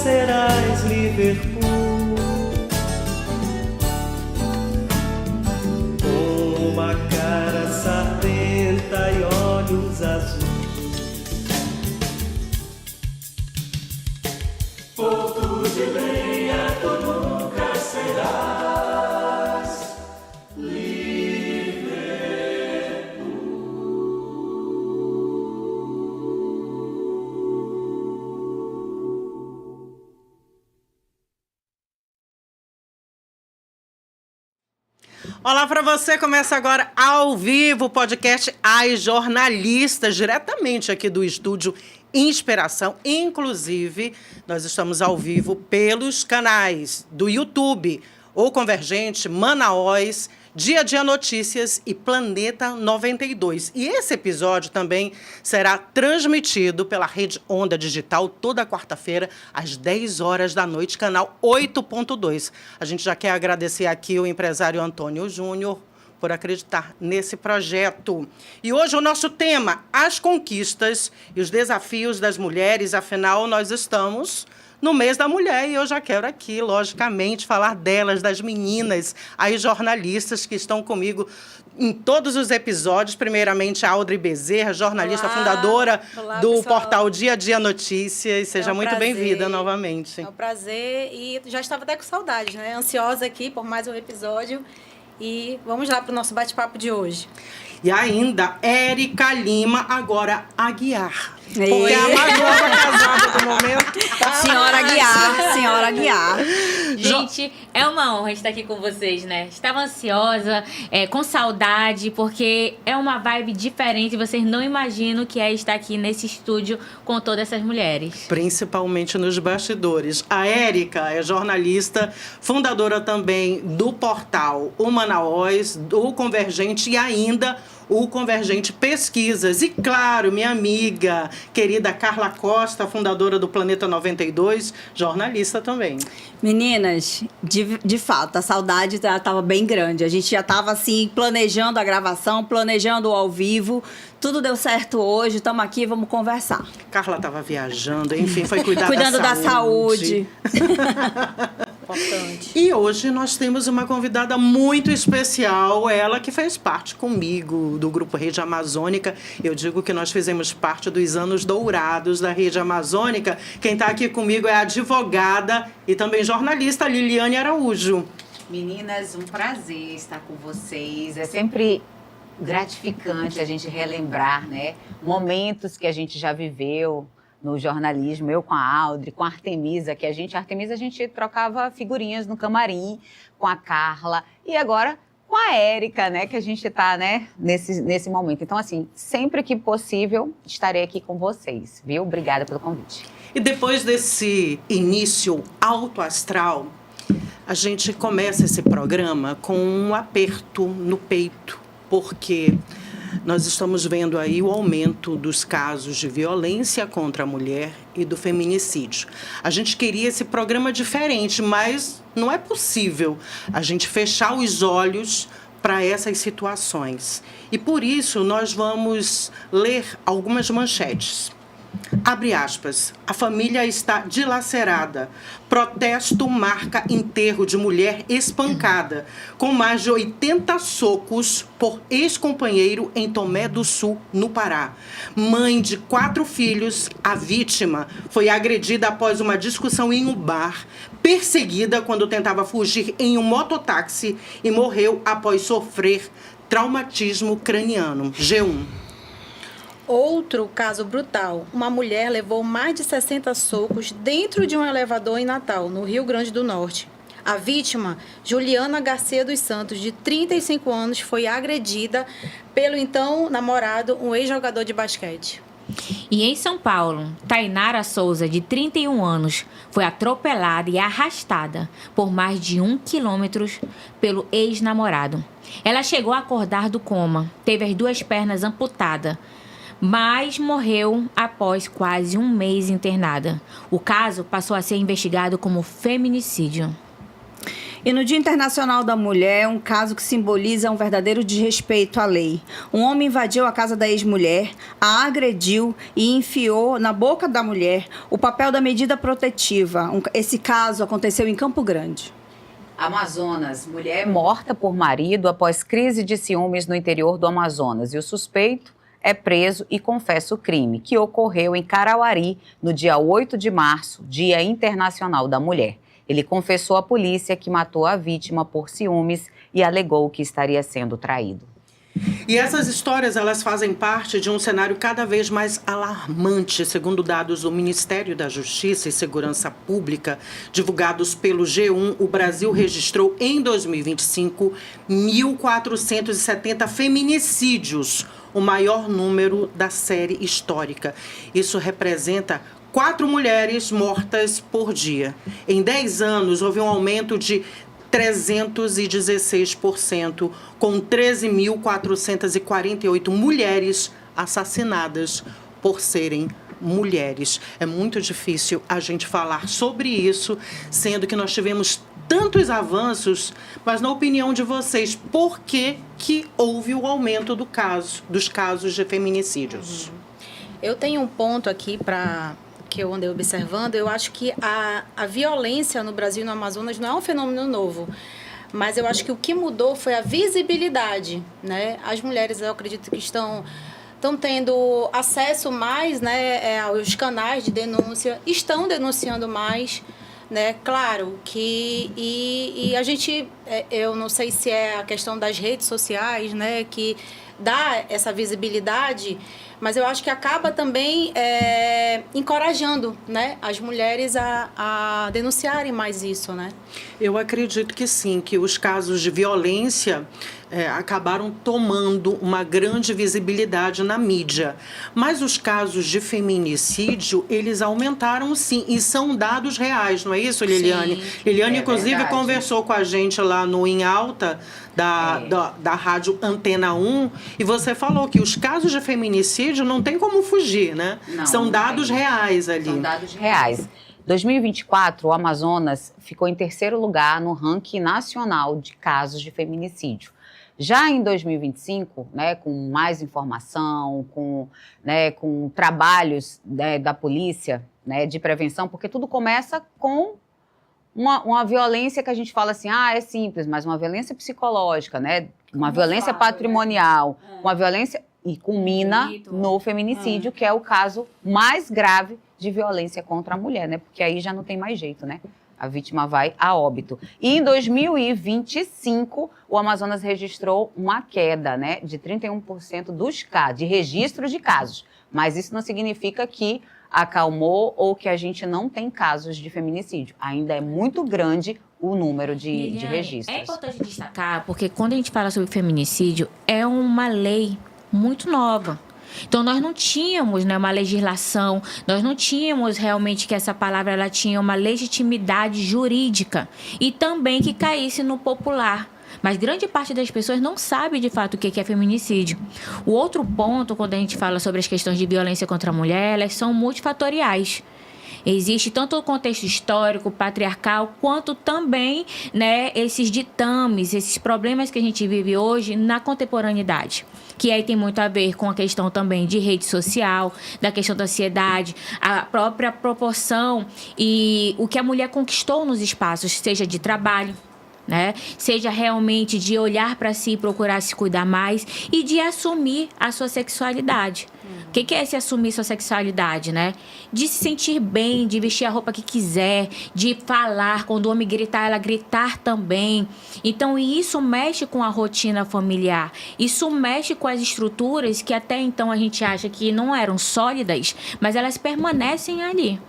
Serás Liverpool, com uma cara sardenta e olhos azuis. Porto de lenha, tu nunca serás Liverpool. Olá para você, começa agora ao vivo o podcast As Jornalistas, diretamente aqui do estúdio Inspiração. Inclusive, nós estamos ao vivo pelos canais do YouTube, O Convergente, Manaós, Dia a Dia Notícias e Planeta 92. E esse episódio também será transmitido pela Rede Onda Digital toda quarta-feira, às 10 horas da noite, canal 8.2. A gente já quer agradecer aqui o empresário Antônio Júnior por acreditar nesse projeto. E hoje o nosso tema, as conquistas e os desafios das mulheres. Afinal, nós estamos no mês da mulher, e eu já quero aqui, logicamente, falar delas, das meninas, as jornalistas que estão comigo em todos os episódios. Primeiramente, a Audrey Bezerra, jornalista, fundadora do pessoal. Portal Dia a Dia Notícias. Seja muito bem-vinda novamente. É um prazer e já estava até com saudade, né? Ansiosa aqui por mais um episódio. E vamos lá para o nosso bate-papo de hoje. E ainda, Érica Lima, agora Aguiar. Porque a mais nova casada do momento. Senhora Aguiar. Gente, é uma honra estar aqui com vocês, né? Estava ansiosa, com saudade, porque é uma vibe diferente. Vocês não imaginam o que é estar aqui nesse estúdio com todas essas mulheres. Principalmente nos bastidores. A Érica é jornalista, fundadora também do portal O Manaós, do Convergente e ainda o Convergente Pesquisas. E, claro, minha amiga, querida Carla Costa, fundadora do Planeta 92, jornalista também. Meninas, de fato, a saudade estava bem grande. A gente já estava, assim, planejando a gravação, planejando o ao vivo. Tudo deu certo hoje, estamos aqui, vamos conversar. Carla estava viajando, enfim, foi cuidando da saúde. Importante. E hoje nós temos uma convidada muito especial, ela que fez parte comigo do Grupo Rede Amazônica. Eu digo que nós fizemos parte dos anos dourados da Rede Amazônica. Quem está aqui comigo é a advogada e também jornalista Liliane Araújo. Meninas, um prazer estar com vocês. É sempre gratificante a gente relembrar, né, momentos que a gente já viveu no jornalismo, eu com a Audrey, com a Artemisa, a gente trocava figurinhas no camarim, com a Carla, e agora com a Érica, né, que a gente está, né, nesse momento. Então, assim, sempre que possível, estarei aqui com vocês, viu? Obrigada pelo convite. E depois desse início alto astral, a gente começa esse programa com um aperto no peito, porque nós estamos vendo aí o aumento dos casos de violência contra a mulher e do feminicídio. A gente queria esse programa diferente, mas não é possível a gente fechar os olhos para essas situações. E por isso nós vamos ler algumas manchetes. Abre aspas, a família está dilacerada. Protesto marca enterro de mulher espancada, com mais de 80 socos por ex-companheiro em Tomé do Sul, no Pará. Mãe de 4 filhos, a vítima foi agredida após uma discussão em um bar, perseguida quando tentava fugir em um mototáxi e morreu após sofrer traumatismo craniano. G1. Outro caso brutal. Uma mulher levou mais de 60 socos dentro de um elevador em Natal, no Rio Grande do Norte. A vítima, Juliana Garcia dos Santos, de 35 anos, foi agredida pelo então namorado, um ex-jogador de basquete. E em São Paulo, Tainara Souza, de 31 anos, foi atropelada e arrastada por mais de 1 quilômetro pelo ex-namorado. Ela chegou a acordar do coma, teve as 2 pernas amputadas, mas morreu após quase 1 mês internada. O caso passou a ser investigado como feminicídio. E no Dia Internacional da Mulher, é um caso que simboliza um verdadeiro desrespeito à lei. Um homem invadiu a casa da ex-mulher, a agrediu e enfiou na boca da mulher o papel da medida protetiva. Esse caso aconteceu em Campo Grande. Amazonas, mulher morta por marido após crise de ciúmes no interior do Amazonas. E o suspeito é preso e confessa o crime, que ocorreu em Carauari no dia 8 de março, Dia Internacional da Mulher. Ele confessou à polícia que matou a vítima por ciúmes e alegou que estaria sendo traído. E essas histórias, elas fazem parte de um cenário cada vez mais alarmante, segundo dados do Ministério da Justiça e Segurança Pública, divulgados pelo G1, o Brasil registrou em 2025 1.470 feminicídios, o maior número da série histórica. Isso representa 4 mulheres mortas por dia. Em 10 anos, houve um aumento de 316%, com 13.448 mulheres assassinadas por serem mulheres. É muito difícil a gente falar sobre isso, sendo que nós tivemos tantos avanços, mas na opinião de vocês, por que houve o aumento dos casos de feminicídios? Eu tenho um ponto aqui que eu andei observando. Eu acho que a violência no Brasil e no Amazonas não é um fenômeno novo, mas eu acho que o que mudou foi a visibilidade, né? As mulheres, eu acredito que estão tendo acesso mais, né, aos canais de denúncia, estão denunciando mais, né? Claro que e a gente, eu não sei se é a questão das redes sociais, né, que dá essa visibilidade, mas eu acho que acaba também encorajando, né, as mulheres a denunciarem mais isso, né? Eu acredito que sim, que os casos de violência acabaram tomando uma grande visibilidade na mídia. Mas os casos de feminicídio, eles aumentaram sim, e são dados reais, não é isso, Liliane? Sim. Liliane, inclusive, verdade. conversou com a gente lá no Em Alta, da rádio Antena 1, e você falou que os casos de feminicídio não tem como fugir, né? São dados reais ali. São dados reais. 2024, o Amazonas ficou em 3º lugar no ranking nacional de casos de feminicídio. Já em 2025, né, com mais informação, com trabalhos, né, da polícia, né, de prevenção, porque tudo começa com uma violência que a gente fala assim, é simples, mas uma violência psicológica, né, uma violência patrimonial, uma violência e culmina no feminicídio, que é o caso mais grave de violência contra a mulher, né, porque aí já não tem mais jeito, né? A vítima vai a óbito. E em 2025, o Amazonas registrou uma queda, né, de 31% dos casos, de registros de casos. Mas isso não significa que acalmou ou que a gente não tem casos de feminicídio. Ainda é muito grande o número de registros. É importante destacar, porque quando a gente fala sobre feminicídio, é uma lei muito nova. Então, nós não tínhamos, né, uma legislação, nós não tínhamos realmente que essa palavra ela tinha uma legitimidade jurídica e também que caísse no popular. Mas grande parte das pessoas não sabe de fato o que é feminicídio. O outro ponto, quando a gente fala sobre as questões de violência contra a mulher, elas são multifatoriais. Existe tanto o contexto histórico, patriarcal, quanto também, né, esses ditames, esses problemas que a gente vive hoje na contemporaneidade. Que aí tem muito a ver com a questão também de rede social, da questão da ansiedade, a própria proporção e o que a mulher conquistou nos espaços, seja de trabalho, né? Seja realmente de olhar para si e procurar se cuidar mais e de assumir a sua sexualidade. O que é se assumir sua sexualidade, né? De se sentir bem, de vestir a roupa que quiser, de falar, quando o homem gritar, ela gritar também. Então, isso mexe com a rotina familiar. Isso mexe com as estruturas que até então a gente acha que não eram sólidas, mas elas permanecem ali.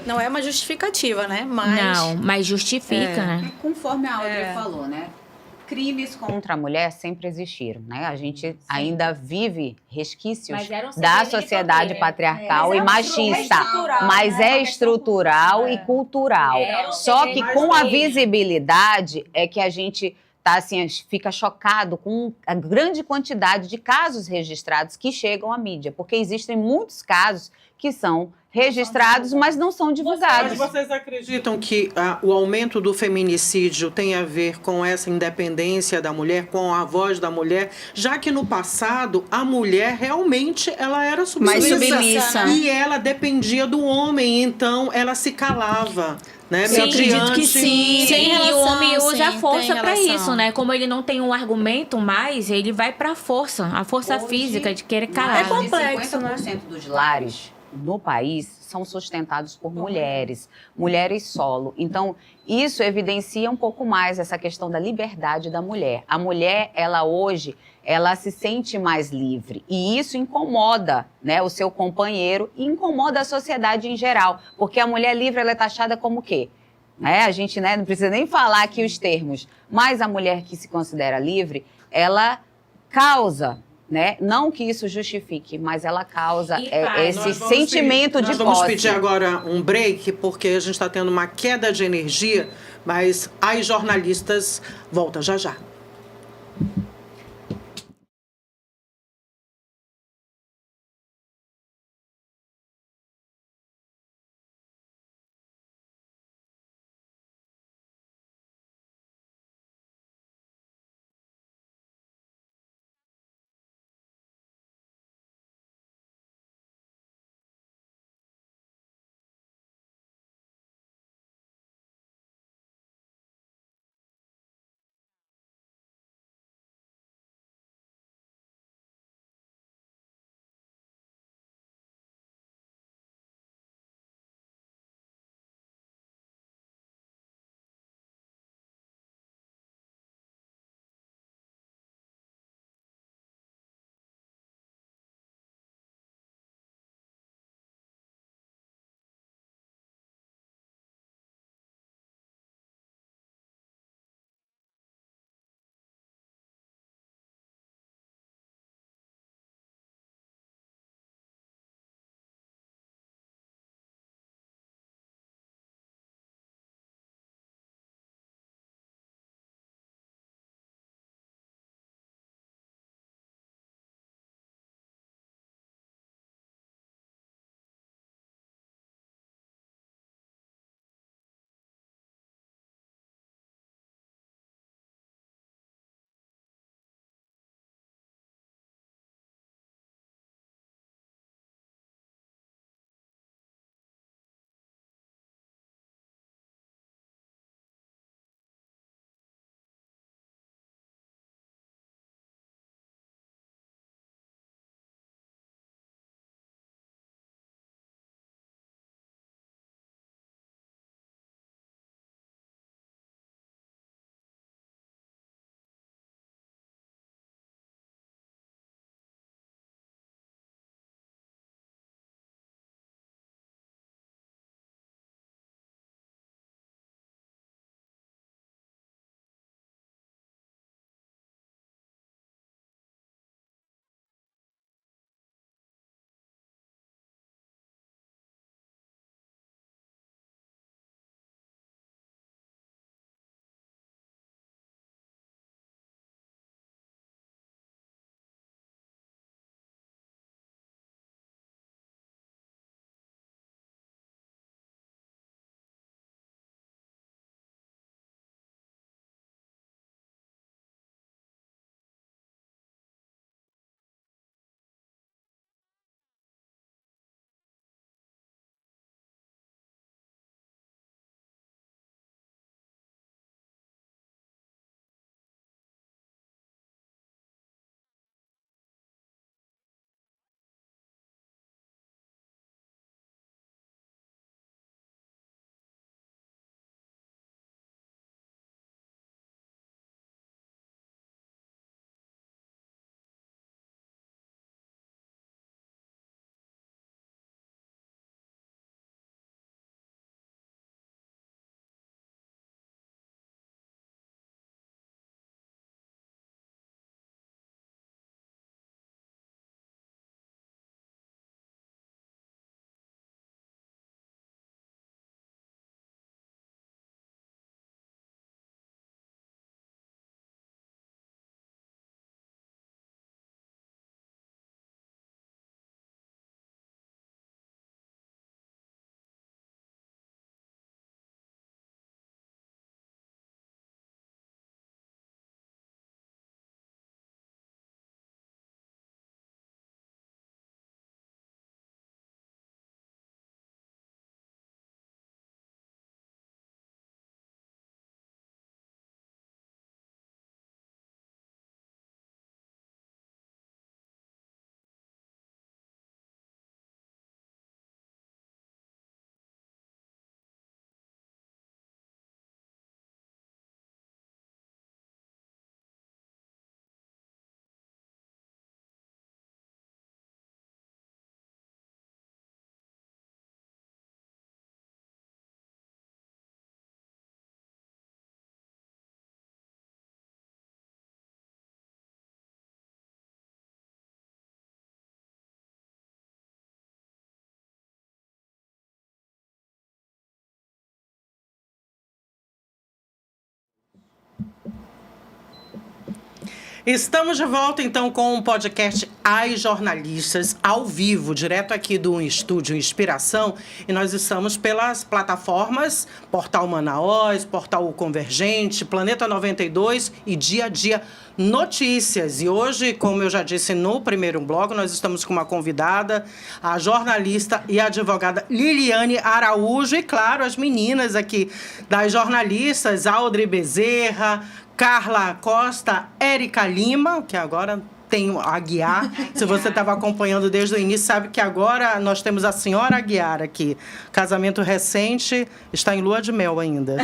Não é uma justificativa, né? Mas Não, mas justifica, né? Conforme a Audrey falou, né? Crimes contra a mulher sempre existiram, né? A gente ainda vive resquícios Mas era um da segredo de sociedade poder. patriarcal Mas e é machista, estrutural, mas né? é Uma questão estrutural e cultural. É um Só segredo que de com a poder. visibilidade é que a gente tá assim, fica chocado com a grande quantidade de casos registrados que chegam à mídia, porque existem muitos casos que são registrados, mas não são Mas divulgados. vocês acreditam que o aumento do feminicídio tem a ver com essa independência da mulher, com a voz da mulher, já que no passado a mulher realmente ela era Mais submissa, submissa, né? e ela dependia do homem, então ela se calava, né? Sim. Eu acredito que sim. Sim, Tem e o relação, homem usa a sim, força tem pra relação. isso, né? Como ele não tem um argumento mais, ele vai pra força, a força Hoje, física de querer mais calar. É complexo, de 50% dos lares no país são sustentados por mulheres solo. Então, isso evidencia um pouco mais essa questão da liberdade da mulher. A mulher, ela hoje, ela se sente mais livre e isso incomoda, né, o seu companheiro e incomoda a sociedade em geral, porque a mulher livre ela é taxada como o quê? A gente, né, não precisa nem falar aqui os termos, mas a mulher que se considera livre, ela causa, né? Não que isso justifique, mas ela causa E faz. esse Nós vamos sentimento pedir- de Nós vamos posse. pedir agora um break, porque a gente está tendo uma queda de energia, mas as jornalistas voltam já já. Estamos de volta, então, com o podcast As Jornalistas, ao vivo, direto aqui do Estúdio Inspiração. E nós estamos pelas plataformas Portal Manaós, Portal Convergente, Planeta 92 e Dia a Dia Notícias. E hoje, como eu já disse no primeiro bloco, nós estamos com uma convidada, a jornalista e advogada Liliane Araújo. E, claro, as meninas aqui das jornalistas, Audrey Bezerra, Carla Costa, Érica Lima, que agora tem a Aguiar. Se você estava acompanhando desde o início, sabe que agora nós temos a senhora Aguiar aqui. Casamento recente, está em lua de mel ainda.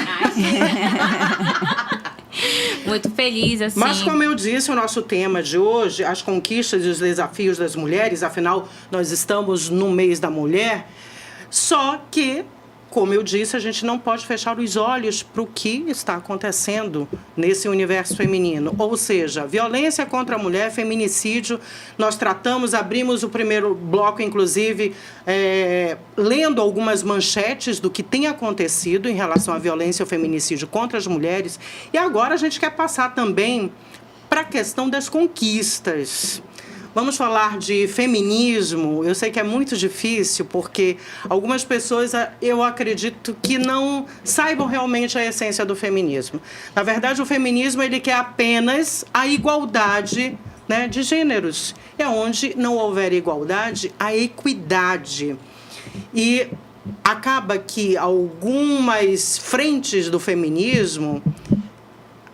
Muito feliz, assim. Mas, como eu disse, o nosso tema de hoje, as conquistas e os desafios das mulheres, afinal, nós estamos no mês da mulher, só que, como eu disse, a gente não pode fechar os olhos para o que está acontecendo nesse universo feminino. Ou seja, violência contra a mulher, feminicídio. Nós tratamos, abrimos o primeiro bloco, inclusive, lendo algumas manchetes do que tem acontecido em relação à violência e ao feminicídio contra as mulheres. E agora a gente quer passar também para a questão das conquistas. Vamos falar de feminismo. Eu sei que é muito difícil, porque algumas pessoas, eu acredito, que não saibam realmente a essência do feminismo. Na verdade, o feminismo ele quer apenas a igualdade, né, de gêneros. É onde não houver igualdade, a equidade. E acaba que algumas frentes do feminismo,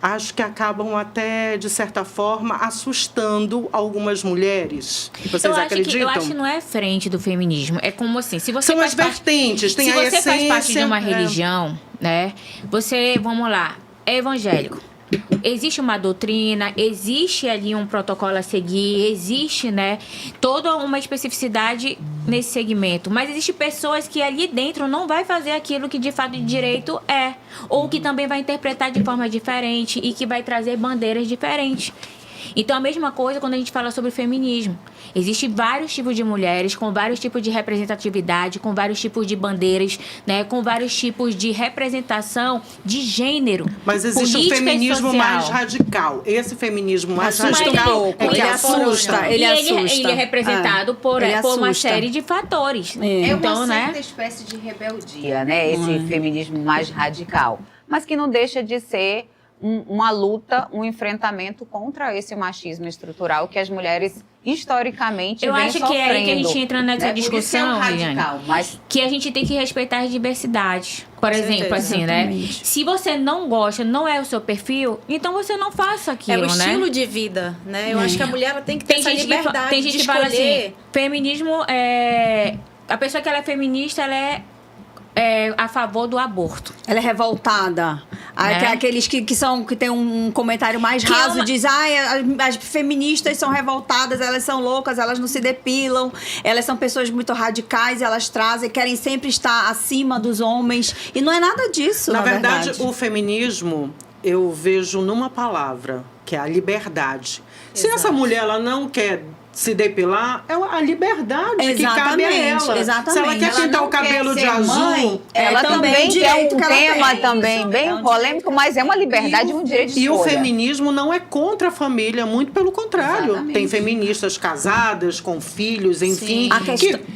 acho que acabam até, de certa forma, assustando algumas mulheres. Vocês acreditam? Eu acho que não é frente do feminismo. É como assim, se você são as vertentes, tem a essência. Se você faz parte de uma religião, né? Você, vamos lá, é evangélico. Existe uma doutrina, existe ali um protocolo a seguir, existe, né, toda uma especificidade nesse segmento. Mas existem pessoas que ali dentro não vai fazer aquilo que de fato de direito é. Ou que também vai interpretar de forma diferente e que vai trazer bandeiras diferentes. Então, a mesma coisa quando a gente fala sobre feminismo. Existem vários tipos de mulheres, com vários tipos de representatividade, com vários tipos de bandeiras, né, com vários tipos de representação de gênero. Mas existe um feminismo mais radical. Esse feminismo mais radical ele assusta. Ele é representado por uma série de fatores. É uma certa espécie de rebeldia, né? Esse feminismo mais radical. Mas que não deixa de ser uma luta, um enfrentamento contra esse machismo estrutural que as mulheres historicamente vêm sofrendo. Eu acho que é aí que a gente entra nessa discussão, radical, mas que a gente tem que respeitar as diversidades. Por exemplo, assim, né? Se você não gosta, não é o seu perfil, então você não faça aquilo, né? É o estilo de vida, né? Eu acho que a mulher ela tem que ter essa liberdade tem gente de que fala escolher. assim, feminismo é... A pessoa que ela é feminista, ela é a favor do aborto. Ela é revoltada. Aqueles que tem um comentário mais raso, diz, as feministas são revoltadas, elas são loucas, elas não se depilam, elas são pessoas muito radicais, elas querem sempre estar acima dos homens. E não é nada disso, na verdade. O feminismo, eu vejo numa palavra, que é a liberdade. Se essa mulher ela não quer se depilar, é a liberdade que cabe a ela. Exatamente. Se ela quer pintar o cabelo de azul, ela também quer um tema também bem polêmico, mas é uma liberdade e um direito de escolha. E o feminismo não é contra a família, muito pelo contrário. Exatamente. Tem feministas casadas, com filhos, enfim,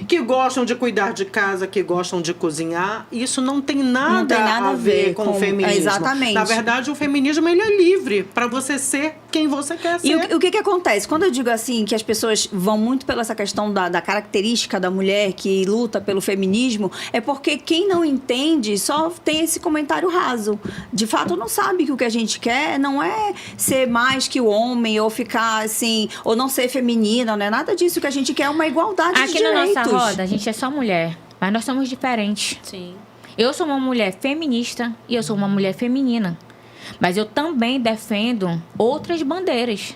que gostam de cuidar de casa, que gostam de cozinhar. Isso não tem nada a ver com o feminismo. Exatamente. Na verdade, o feminismo ele é livre para você ser quem você quer ser. E o que acontece? Quando eu digo assim, que as pessoas vão muito pela essa questão da característica da mulher que luta pelo feminismo, é porque quem não entende só tem esse comentário raso. De fato, não sabe que o que a gente quer não é ser mais que o homem, ou ficar assim, ou não ser feminina, não é nada disso. O que a gente quer é uma igualdade de direitos. Aqui na nossa roda, a gente é só mulher, mas nós somos diferentes. Sim. Eu sou uma mulher feminista e eu sou uma mulher feminina. Mas eu também defendo outras bandeiras,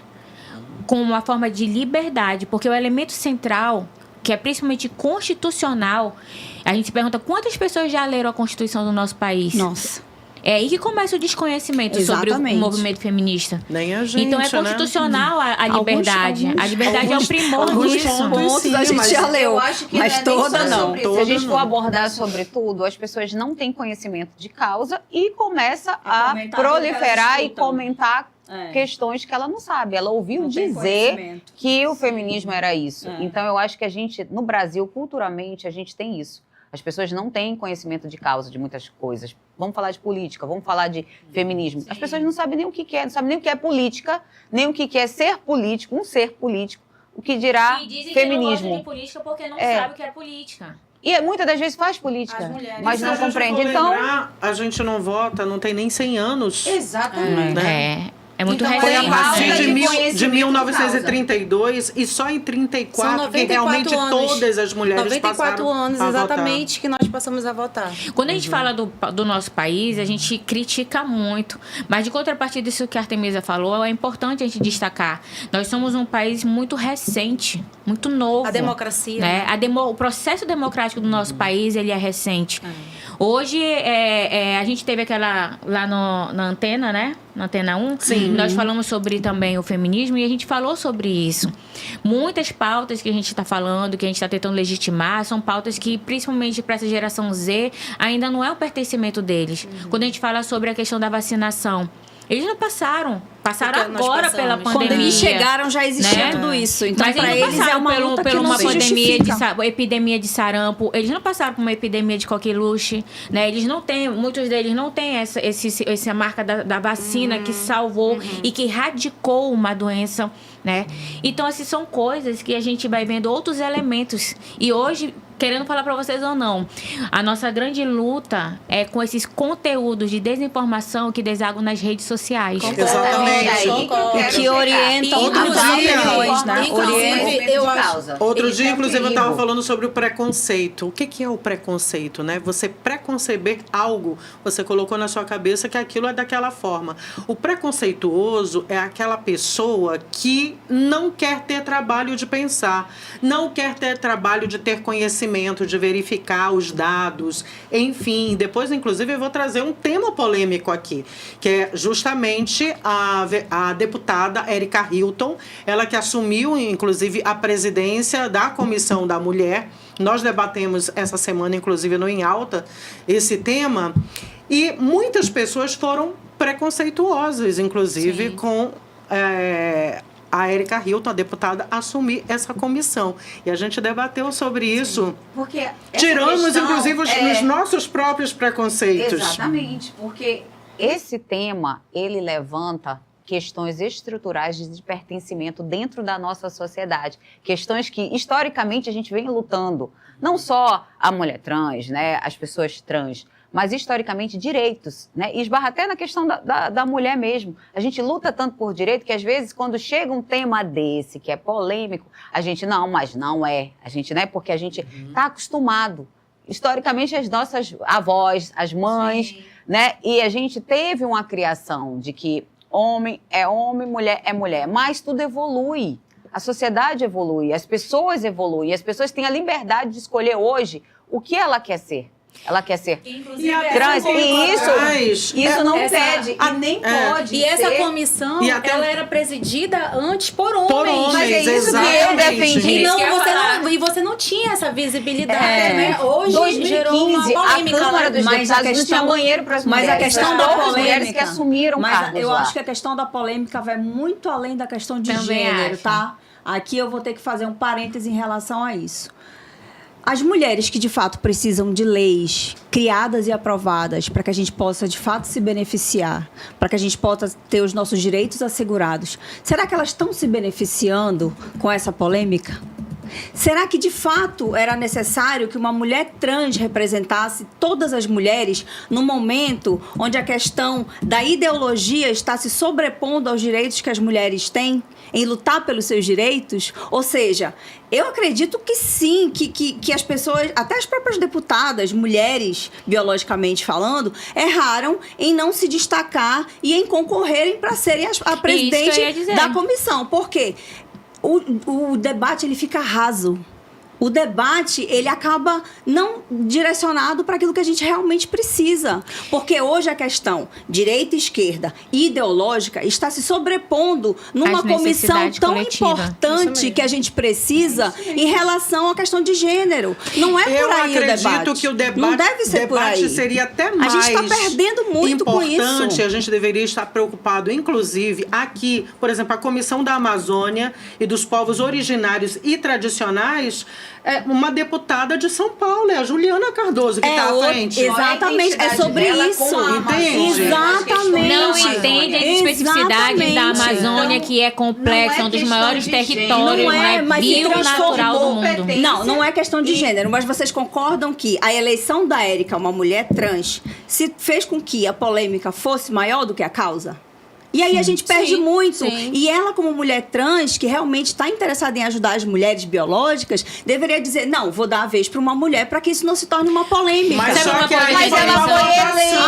com uma forma de liberdade, porque o elemento central, que é principalmente constitucional, a gente se pergunta quantas pessoas já leram a Constituição do nosso país. Nossa. É aí que começa o desconhecimento sobre o movimento feminista. Nem a gente, então é constitucional, né? a liberdade. A liberdade é o primor disso. Alguns pontos a gente já leu, mas toda não. Se a gente for abordar sobre tudo, as pessoas não têm conhecimento de causa e começa a proliferar e comentar questões que ela não sabe. Ela ouviu Não tem dizer conhecimento. que o feminismo era isso. É. Então, eu acho que a gente, no Brasil, culturalmente, a gente tem isso. As pessoas não têm conhecimento de causa de muitas coisas. Vamos falar de política, vamos falar de feminismo. As pessoas não sabem nem o que é, não sabem nem o que é política, nem o que é ser político, um ser político, o que dirá E dizem que não gostam feminismo. de política porque não É. sabe o que é política. E muitas das vezes faz política, As mulheres. mas Se não a gente compreende. for Então, lembrar, a gente não vota, não tem nem 100 anos. Exatamente. Né? É muito Então, Foi a recente. falta partir né? de de conhecimento 1932 e só em 34 São que 94 realmente anos. todas as mulheres 94 passaram anos, a votar. exatamente, que nós passamos a votar. Quando a gente fala do nosso país, a gente critica muito. Mas, de contrapartida disso que a Artemisa falou, é importante a gente destacar. Nós somos um país muito recente, muito novo. A democracia. Né? O processo democrático do nosso país, ele é recente. Hoje, a gente teve aquela lá na Antena, né? Na Antena 1. Sim. Nós falamos sobre também o feminismo e a gente falou sobre isso. Muitas pautas que a gente está falando, que a gente está tentando legitimar, são pautas que, principalmente para essa geração Z, ainda não é o pertencimento deles. Quando a gente fala sobre a questão da vacinação, eles não passaram. Passaram Porque nós agora passamos. pela pandemia. Quando eles chegaram, já existia né? tudo isso. Então, Mas para eles não eles é passaram uma por luta que uma não se pandemia justifica. epidemia de sarampo. Eles não passaram por uma epidemia de coqueluche, né? Eles não têm, muitos deles não têm essa marca da vacina que salvou e que erradicou uma doença, né? Então, assim, são coisas que a gente vai vendo outros elementos. E hoje, querendo falar para vocês ou não, a nossa grande luta é com esses conteúdos de desinformação que desagam nas redes sociais. Exatamente. Concordo. E que orientam Outro as dia- opiniões, né? Inclusive, Orientam. eu acho- Outro Isso dia, é um inclusive, eu perigo. estava falando sobre o preconceito. O que é o preconceito, né? Você preconceber algo, você colocou na sua cabeça que aquilo é daquela forma. O preconceituoso é aquela pessoa que não quer ter trabalho de pensar, não quer ter trabalho de ter conhecimento, de verificar os dados, enfim. Depois, inclusive, eu vou trazer um tema polêmico aqui, que é justamente a deputada Erika Hilton, ela que assumiu, inclusive, a presidência da Comissão da Mulher. Nós debatemos essa semana, inclusive, no Em Alta, esse tema. E muitas pessoas foram preconceituosas, inclusive, com a Erika Hilton, a deputada, assumir essa comissão. E a gente debateu sobre isso. porque essa Tiramos, questão inclusive, os nossos próprios preconceitos. Exatamente, porque esse tema, ele levanta questões estruturais de pertencimento dentro da nossa sociedade. Questões que, historicamente, a gente vem lutando. Não só a mulher trans, né, as pessoas trans, mas, historicamente, direitos, né? E esbarra até na questão da mulher mesmo. A gente luta tanto por direito que, às vezes, quando chega um tema desse, que é polêmico, a gente, não, mas não é. A gente, né? Porque a gente está acostumado. Historicamente, as nossas avós, as mães, né? E a gente teve uma criação de que homem, mulher é mulher. Mas tudo evolui. A sociedade evolui, as pessoas evoluem. As pessoas têm a liberdade de escolher hoje o que ela quer ser. Ela quer ser trans. E isso não impede e nem pode E essa ser. comissão, E até- ela era presidida antes por homens. Por homens, Mas é isso que eu exatamente. defendi. E, não, Isso que eu ia falar. você não tinha essa visibilidade, É. né? Hoje 2015, gerou uma polêmica. a Câmara dos Mas a Deputados não tinha questão- banheiro para as mas mulheres. a questão São da poucas mulheres polêmica, que assumiram mas cargos eu lá. acho que a questão da polêmica vai muito além da questão de Também gênero, acho. tá? Aqui eu vou ter que fazer um parêntese em relação a isso. As mulheres que de fato precisam de leis criadas e aprovadas para que a gente possa de fato se beneficiar, para que a gente possa ter os nossos direitos assegurados, será que elas estão se beneficiando com essa polêmica? Será que de fato era necessário que uma mulher trans representasse todas as mulheres no momento onde a questão da ideologia está se sobrepondo aos direitos que as mulheres têm, em lutar pelos seus direitos? Ou seja, eu acredito que sim, que as pessoas, até as próprias deputadas, mulheres, biologicamente falando, erraram em não se destacar e em concorrerem para serem a Isso que eu ia presidente dizer. da comissão. Por quê? O debate ele fica raso. o debate, ele acaba não direcionado para aquilo que a gente realmente precisa. Porque hoje a questão direita e esquerda ideológica está se sobrepondo numa Às comissão necessidades tão coletivas. importante que a gente precisa em relação à questão de gênero. Não é Eu por aí o acredito debate. que o debate, não deve ser por debate aí. seria até A mais gente está perdendo muito com importante. isso. A gente deveria estar preocupado, inclusive, aqui, por exemplo, a Comissão da Amazônia e dos Povos Originários e Tradicionais, uma deputada de São Paulo, é a Juliana Cardoso, que está à frente. Exatamente, é sobre isso. Entende? Exatamente. Não entende as especificidades da Exatamente. Amazônia, que é complexo, é um dos questão maiores de territórios, Não é, né, mas se bio-natural do transformou. mundo. Não é questão de gênero, mas vocês concordam que a eleição da Érica, uma mulher trans, se fez com que a polêmica fosse maior do que a causa? E aí a gente perde muito. sim. E ela, como mulher trans, que realmente está interessada em ajudar as mulheres biológicas, deveria dizer, não, vou dar a vez para uma mulher para que isso não se torne uma polêmica. Mas Sabe só uma que coisa, aí mas foi ela uma foi votação,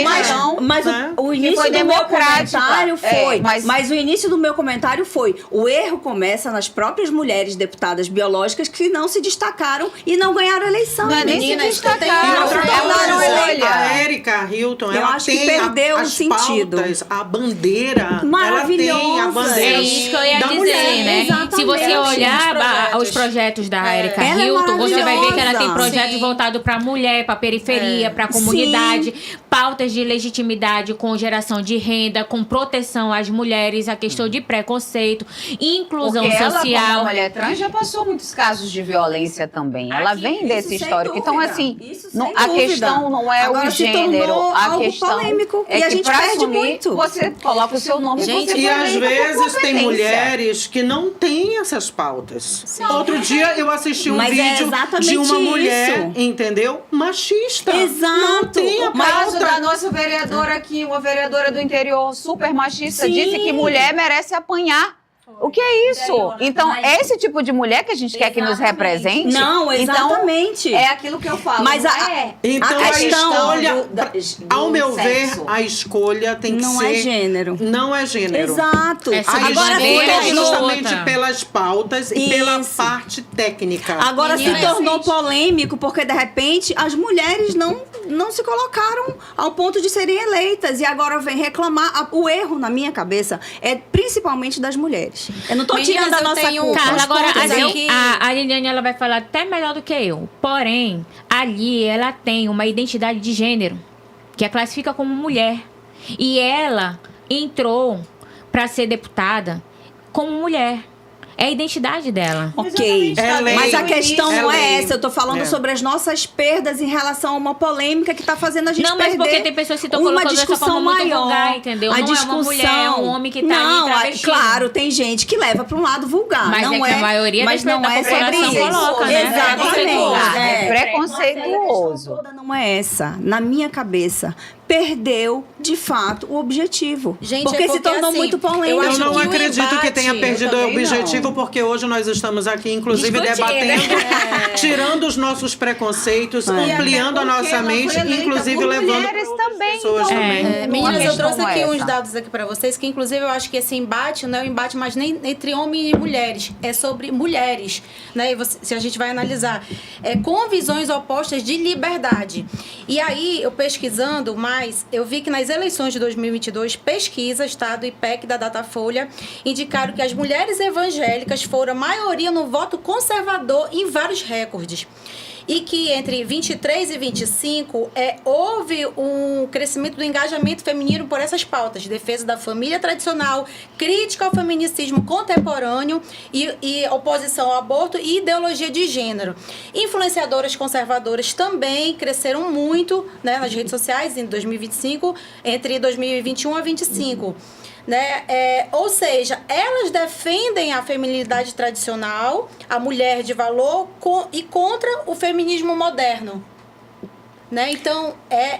Mas, questão, mas né? o início foi do meu democrática. comentário foi. Mas o início do meu comentário foi: o erro começa nas próprias mulheres deputadas biológicas que não se destacaram e não ganharam a eleição. Não é nem se Meninas, E destacaram. outra Ela coisa, não olha. a Erika Hilton, Eu ela acho que tem perdeu o as sentido. pautas, a bandeira. Maravilhosa. Ela tem a bandeira É isso que eu ia da dizer, mulher. né? Exatamente. Se você olhar Os os projetos da Erika Ela é Hilton, você vai ver que ela tem maravilhosa. projetos Sim. voltados para a mulher, para a periferia, para a comunidade, pautas de legitimidade com geração de renda, com proteção às mulheres, a questão de preconceito, inclusão Porque ela, como social. mulher trans, já passou muitos casos de violência também. Ela vem desse sem histórico. Então, dúvida. assim, Isso sem a dúvida. questão não é Agora o se gênero. tornou A algo questão polêmico, é e a que gente pra perde assumir, muito. você coloca o seu nome Gente, você E foi às eleita por vezes tem competência. mulheres que não têm essas pautas. Outro dia eu assisti um Mas é vídeo exatamente de uma mulher, isso. entendeu? Machista. Exato. Não tem a O caso pauta. da nossa vereadora aqui, uma vereadora do interior super machista, Sim. disse que mulher merece apanhar. O que é isso? Então, é esse tipo de mulher que a gente quer que nos represente? Não, exatamente. Então, é aquilo que eu falo. Mas não a- é Então A a, questão escolha, do ao meu ver, sexo. a escolha tem que Não ser... é gênero. Não é gênero. Exato. É sobre A Agora se escolha é gênero, tornou, justamente outra. pelas pautas e pela Isso. parte técnica. agora se Menina, tornou gente. polêmico porque, de repente, as mulheres não se colocaram ao ponto de serem eleitas. E agora vem reclamar. O erro, na minha cabeça, é principalmente das mulheres. Eu não tô Meninas, tirando a eu nossa tenho- culpa. Carla, agora, Entendeu? assim, a Liliane, ela vai falar até melhor do que eu. Porém, ali, ela tem uma identidade de gênero, que a classifica como mulher. E ela entrou para ser deputada como mulher. É a identidade dela. Ok, É lei. mas a questão É não é lei. essa. Eu tô falando É. sobre as nossas perdas em relação a uma polêmica que tá fazendo a gente Não, mas perder porque tem pessoas que estão uma colocando dessa discussão forma muito maior. vulgar, entendeu? A Não é uma discussão... mulher, é um homem que tá não, ali travestindo. claro, tem gente que leva para um lado vulgar. Mas não é que a maioria mas da não é sobre população isso. coloca, né? Exatamente. É preconceituoso. Toda não é essa. Na minha cabeça, perdeu, de fato, o objetivo. Gente, porque é se porque, tornou assim, muito eu polêmico. Eu acho não que o acredito que embate, tenha perdido eu o também objetivo, não. porque hoje nós estamos aqui, inclusive, Discutindo. debatendo, tirando os nossos preconceitos, ampliando a nossa mente, inclusive levando mulheres para outras também, pessoas então. também. Uma Meninas, eu questão trouxe como aqui uns essa. dados aqui para vocês, que inclusive eu acho que esse embate não é um embate mais nem entre homens e mulheres, é sobre mulheres, né? E se a gente vai analisar, com visões opostas de liberdade. E aí, eu pesquisando mais, eu vi que nas eleições de 2022, pesquisas, tá, do IPEC, da Datafolha, indicaram que as mulheres evangélicas foram a maioria no voto conservador em vários recordes. E que entre 23 e 25 houve um crescimento do engajamento feminino por essas pautas: defesa da família tradicional, crítica ao feminismo contemporâneo e oposição ao aborto e ideologia de gênero. Influenciadoras conservadoras também cresceram muito, né, nas redes sociais em 2025, entre 2021 a 25. Né? Ou seja, elas defendem a feminilidade tradicional, a mulher de valor e contra o feminismo moderno. Né? Então,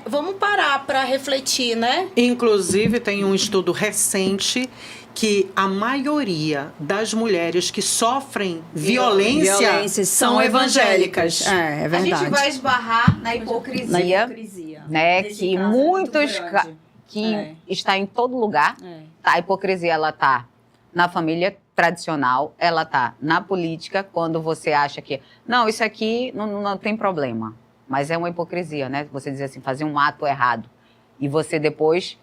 vamos parar para refletir, né? Inclusive, tem um estudo recente que a maioria das mulheres que sofrem violência são evangélicas. É A verdade. gente vai esbarrar na hipocrisia, Na hipocrisia. né? Nesse Que caso é muito muitos grande. que É. está em todo lugar. É. Tá, a hipocrisia ela tá na família tradicional, ela tá na política, quando você acha que, não, isso aqui não tem problema. Mas é uma hipocrisia, né? Você dizer assim, fazer um ato errado. E você depois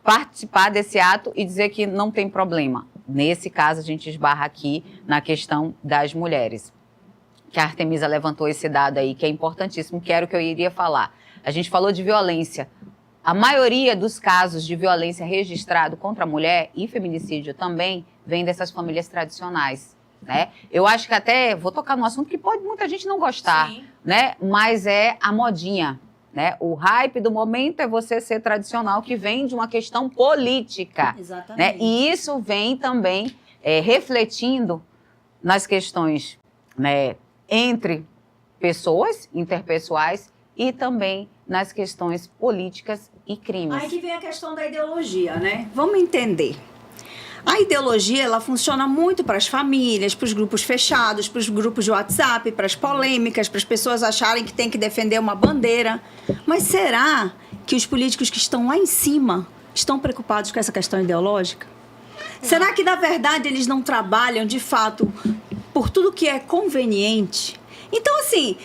participar desse ato e dizer que não tem problema. Nesse caso, a gente esbarra aqui na questão das mulheres. Que a Artemisa levantou esse dado aí, que é importantíssimo, que era o que eu iria falar. A gente falou de violência. A maioria dos casos de violência registrado contra a mulher e feminicídio também vem dessas famílias tradicionais, né? Eu acho que até, vou tocar num assunto que pode muita gente não gostar, Sim. né? Mas é a modinha, né? O hype do momento é você ser tradicional, que vem de uma questão política, Exatamente. né? E isso vem também refletindo nas questões, né, entre pessoas, interpessoais, e também nas questões políticas e crimes. Aí que vem a questão da ideologia, né? Vamos entender. A ideologia, ela funciona muito para as famílias, para os grupos fechados, para os grupos de WhatsApp, para as polêmicas, para as pessoas acharem que tem que defender uma bandeira. Mas será que os políticos que estão lá em cima estão preocupados com essa questão ideológica? Será que, na verdade, eles não trabalham, de fato, por tudo que é conveniente? Então, assim,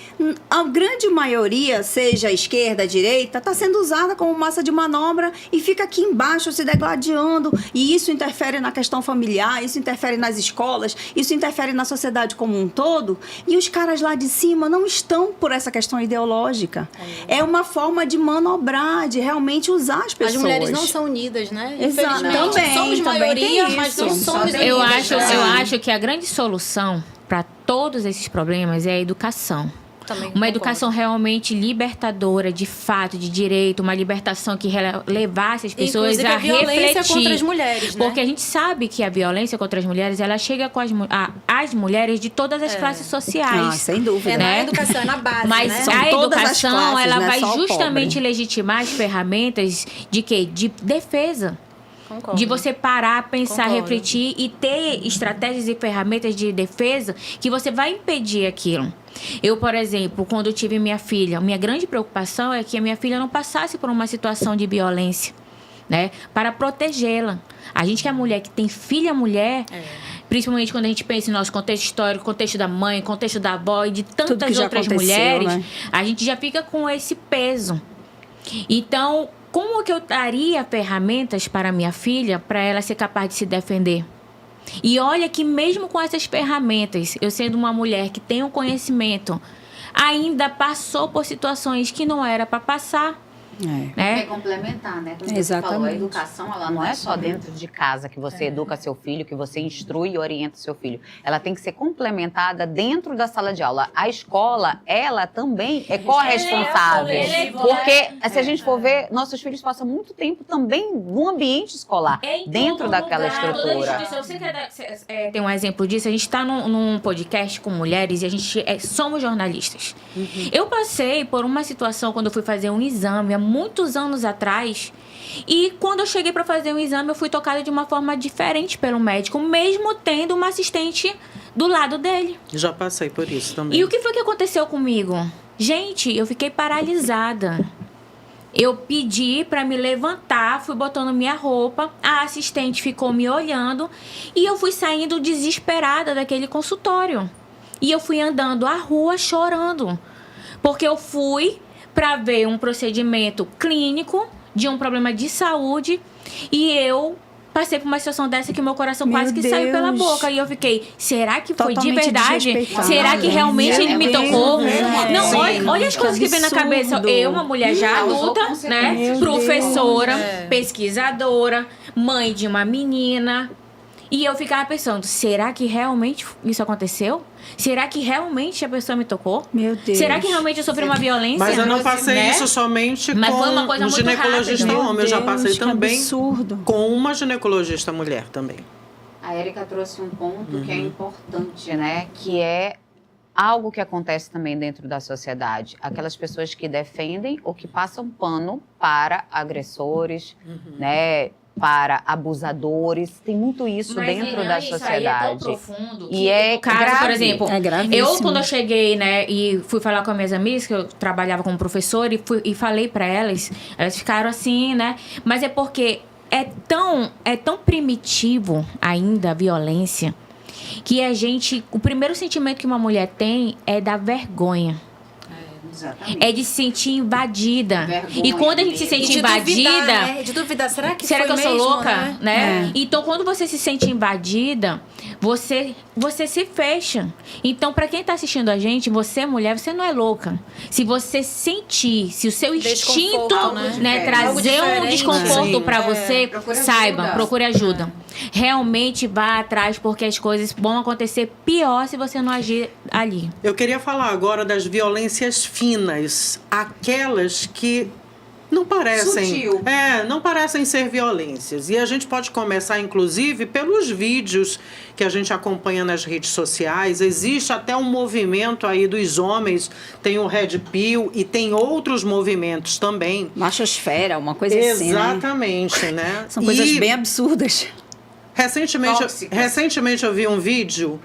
a grande maioria, seja a esquerda, a direita, está sendo usada como massa de manobra e fica aqui embaixo se degladiando. E isso interfere na questão familiar, isso interfere nas escolas, isso interfere na sociedade como um todo. E os caras lá de cima não estão por essa questão ideológica. É uma forma de manobrar, de realmente usar as pessoas. As mulheres não são unidas, né? Exato. Infelizmente, Também, somos também maioria, tem mas não isso. somos unidas. Eu acho que a grande solução para todos esses problemas é a educação. Também Uma concordo. educação realmente libertadora, de fato, de direito, uma libertação que levasse as pessoas Inclusive, a a violência refletir. contra as mulheres, né? Porque a gente sabe que a violência contra as mulheres, ela chega com as mulheres de todas as classes sociais. Ah, sem dúvida. É na né? educação, é na base, Mas né? São a todas as educação, classes, ela não é vai só o justamente pobre. legitimar as ferramentas de quê? De defesa. Concordo. De você parar, pensar, Concordo. refletir e ter estratégias e ferramentas de defesa que você vai impedir aquilo. Eu, por exemplo, quando eu tive minha filha, minha grande preocupação é que a minha filha não passasse por uma situação de violência, né? Para protegê-la. A gente que é mulher, que tem filha mulher, principalmente quando a gente pensa em nosso contexto histórico, contexto da mãe, contexto da avó e de que tantas já outras aconteceu, mulheres, né? a gente já fica com esse peso. Então, como que eu daria ferramentas para minha filha para ela ser capaz de se defender? E olha que mesmo com essas ferramentas, eu sendo uma mulher que tem um conhecimento, ainda passou por situações que não era para passar. É Né? complementar, né? Como você Exatamente. falou, a educação, ela não é só dentro de casa que você educa seu filho, que você instrui e orienta seu filho. Ela tem que ser complementada dentro da sala de aula. A escola, ela também é corresponsável. Porque, se a gente for ver, nossos filhos passam muito tempo também no ambiente escolar, dentro daquela estrutura. Você quer ter um exemplo disso? A gente está num podcast com mulheres e a gente somos jornalistas. Eu passei por uma situação quando eu fui fazer um exame há muitos anos atrás. E quando eu cheguei para fazer um exame, eu fui tocada de uma forma diferente pelo médico, mesmo tendo uma assistente do lado dele. Já passei por isso também. E o que foi que aconteceu comigo? Gente, eu fiquei paralisada. Eu pedi para me levantar, fui botando minha roupa, a assistente ficou me olhando e eu fui saindo desesperada daquele consultório. E eu fui andando à rua chorando, porque eu fui para ver um procedimento clínico de um problema de saúde e eu passei por uma situação dessa que o meu coração Meu quase que saiu pela Deus. boca. E eu fiquei, será que foi de Totalmente verdade? desrespeitado. Será que realmente ele me Deus, tocou? velho. Não, Sim, olha as coisas que vem na absurdo. cabeça. Eu, uma mulher já Causou adulta, consequências. né? Meu Professora, Deus. pesquisadora, mãe de uma menina. E eu ficava pensando, será que realmente isso aconteceu? Será que realmente a pessoa me tocou? Meu Deus. Será que realmente eu sofri uma violência? Mas eu não passei né? isso somente Mas com foi uma coisa um muito ginecologista rápida. homem. Eu já Meu passei Deus, que também absurdo. com uma ginecologista mulher também. A Érica trouxe um ponto que é importante, né? Que é algo que acontece também dentro da sociedade. Aquelas pessoas que defendem ou que passam pano para agressores, né? Para abusadores. Tem muito isso Mas, dentro Irã, da isso aí sociedade. é tão profundo E que, é no caso, grave. por exemplo, É gravíssimo. eu quando eu cheguei, né, e fui falar com as minhas amigas, que eu trabalhava como professora, e falei pra elas, elas ficaram assim, né, mas é porque é tão primitivo ainda a violência que o primeiro sentimento que uma mulher tem é da vergonha. Exatamente. É de se sentir invadida. Vergonha e quando a gente se mesmo. sente invadida, De duvidar, será que será foi que eu sou mesmo, louca? Né? É. Então, quando você se sente invadida, você se fecha. Então, pra quem tá assistindo a gente, você, mulher, você não é louca. Se você sentir, se o seu instinto Desconforto, né, Algo trazer um diferente. desconforto Sim. pra você, Procure saiba, ajuda. procure ajuda. Realmente vá atrás, porque as coisas vão acontecer pior se você não agir ali. Eu queria falar agora das violências finas, aquelas que não parecem, Sutil. não parecem ser violências. E a gente pode começar, inclusive, pelos vídeos que a gente acompanha nas redes sociais. Existe até um movimento aí dos homens, tem o Red Pill e tem outros movimentos também. Machosfera, uma coisa assim, né? Exatamente, né? São coisas E bem absurdas. Tóxicas. Recentemente eu vi um vídeo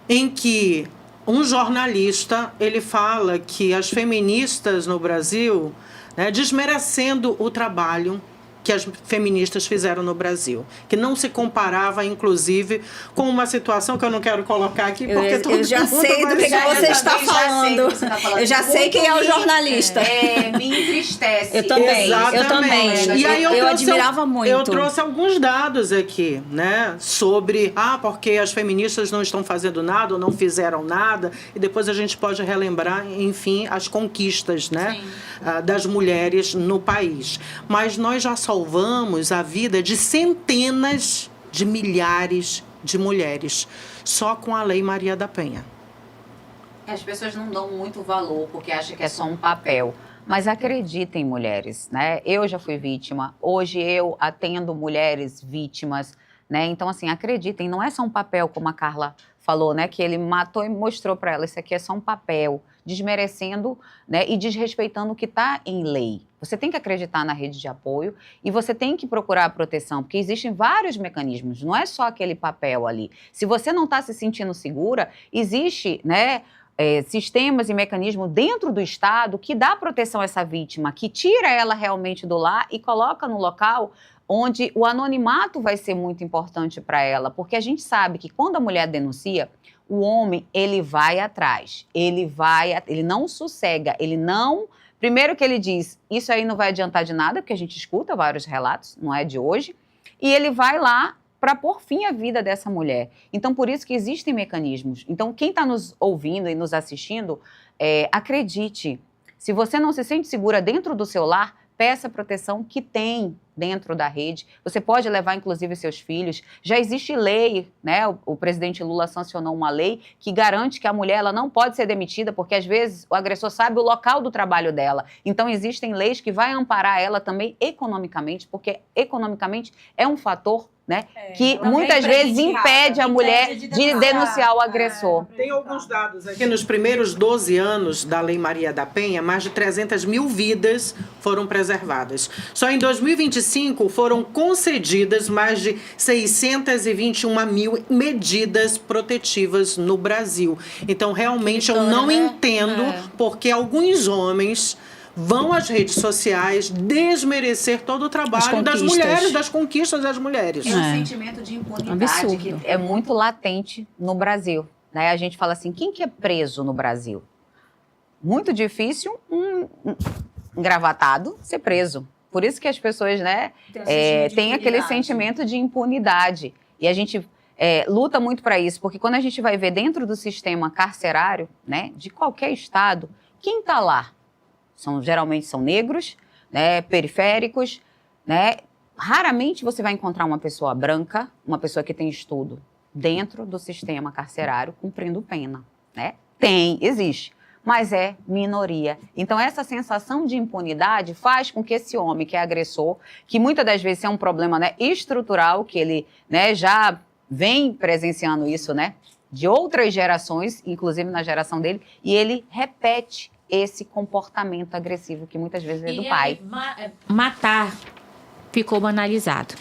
em que um jornalista, ele fala que as feministas no Brasil, né, desmerecendo o trabalho que as feministas fizeram no Brasil, que não se comparava, inclusive, com uma situação que eu não quero colocar aqui, porque todo Eu já mundo sei vai do que saber. você está falando. Eu já sei quem é o jornalista. Me entristece. Eu também. Exatamente. Eu também. E aí eu trouxe admirava muito. Eu trouxe alguns dados aqui, né? Sobre, porque as feministas não estão fazendo nada ou não fizeram nada. E depois a gente pode relembrar, enfim, as conquistas, né? Das mulheres no país. Mas nós já salvamos a vida de centenas de milhares de mulheres, só com a Lei Maria da Penha. As pessoas não dão muito valor porque acham que é só um papel. Mas acreditem, mulheres, né? Eu já fui vítima, hoje eu atendo mulheres vítimas, né? Então, assim, acreditem, não é só um papel, como a Carla falou, né? Que ele matou e mostrou para ela, isso aqui é só um papel, desmerecendo, né? E desrespeitando o que está em lei. Você tem que acreditar na rede de apoio e você tem que procurar a proteção, porque existem vários mecanismos, não é só aquele papel ali. Se você não está se sentindo segura, existe, né? Sistemas e mecanismos dentro do Estado que dá proteção a essa vítima, que tira ela realmente do lar e coloca no local onde o anonimato vai ser muito importante para ela, porque a gente sabe que quando a mulher denuncia, o homem, ele vai atrás, ele não sossega, ele não... Primeiro que ele diz, isso aí não vai adiantar de nada, porque a gente escuta vários relatos, não é de hoje, e ele vai lá para pôr fim à vida dessa mulher. Então, por isso que existem mecanismos. Então, quem está nos ouvindo e nos assistindo, acredite, se você não se sente segura dentro do seu lar, peça a proteção que tem dentro da rede. Você pode levar, inclusive, seus filhos. Já existe lei, né? O presidente Lula sancionou uma lei que garante que a mulher ela não pode ser demitida, porque, às vezes, o agressor sabe o local do trabalho dela. Então, existem leis que vão amparar ela também economicamente, porque, economicamente, é um fator, né, que muitas vezes impede a mulher de denunciar o agressor. Tem alguns dados aqui. Nos primeiros 12 anos da Lei Maria da Penha, mais de 300 mil vidas foram preservadas. Só em 2025 foram concedidas mais de 621 mil medidas protetivas no Brasil. Então, realmente, eu não entendo porque alguns homens vão às redes sociais desmerecer todo o trabalho das mulheres, das conquistas das mulheres. É um sentimento de impunidade Absurdo. que é muito latente no Brasil, né? A gente fala assim, quem que é preso no Brasil? Muito difícil um engravatado ser preso. Por isso que as pessoas, né, têm aquele sentimento de impunidade. E a gente luta muito para isso, porque quando a gente vai ver dentro do sistema carcerário, né, de qualquer estado, quem está lá? Geralmente são negros, né, periféricos, né? Raramente você vai encontrar uma pessoa branca, uma pessoa que tem estudo dentro do sistema carcerário cumprindo pena, né? Existe, mas é minoria. Então essa sensação de impunidade faz com que esse homem que é agressor, que muitas das vezes é um problema, né, estrutural, que ele, né, já vem presenciando isso, né, de outras gerações, inclusive na geração dele, e ele repete esse comportamento agressivo que muitas vezes é do pai. Matar ficou banalizado.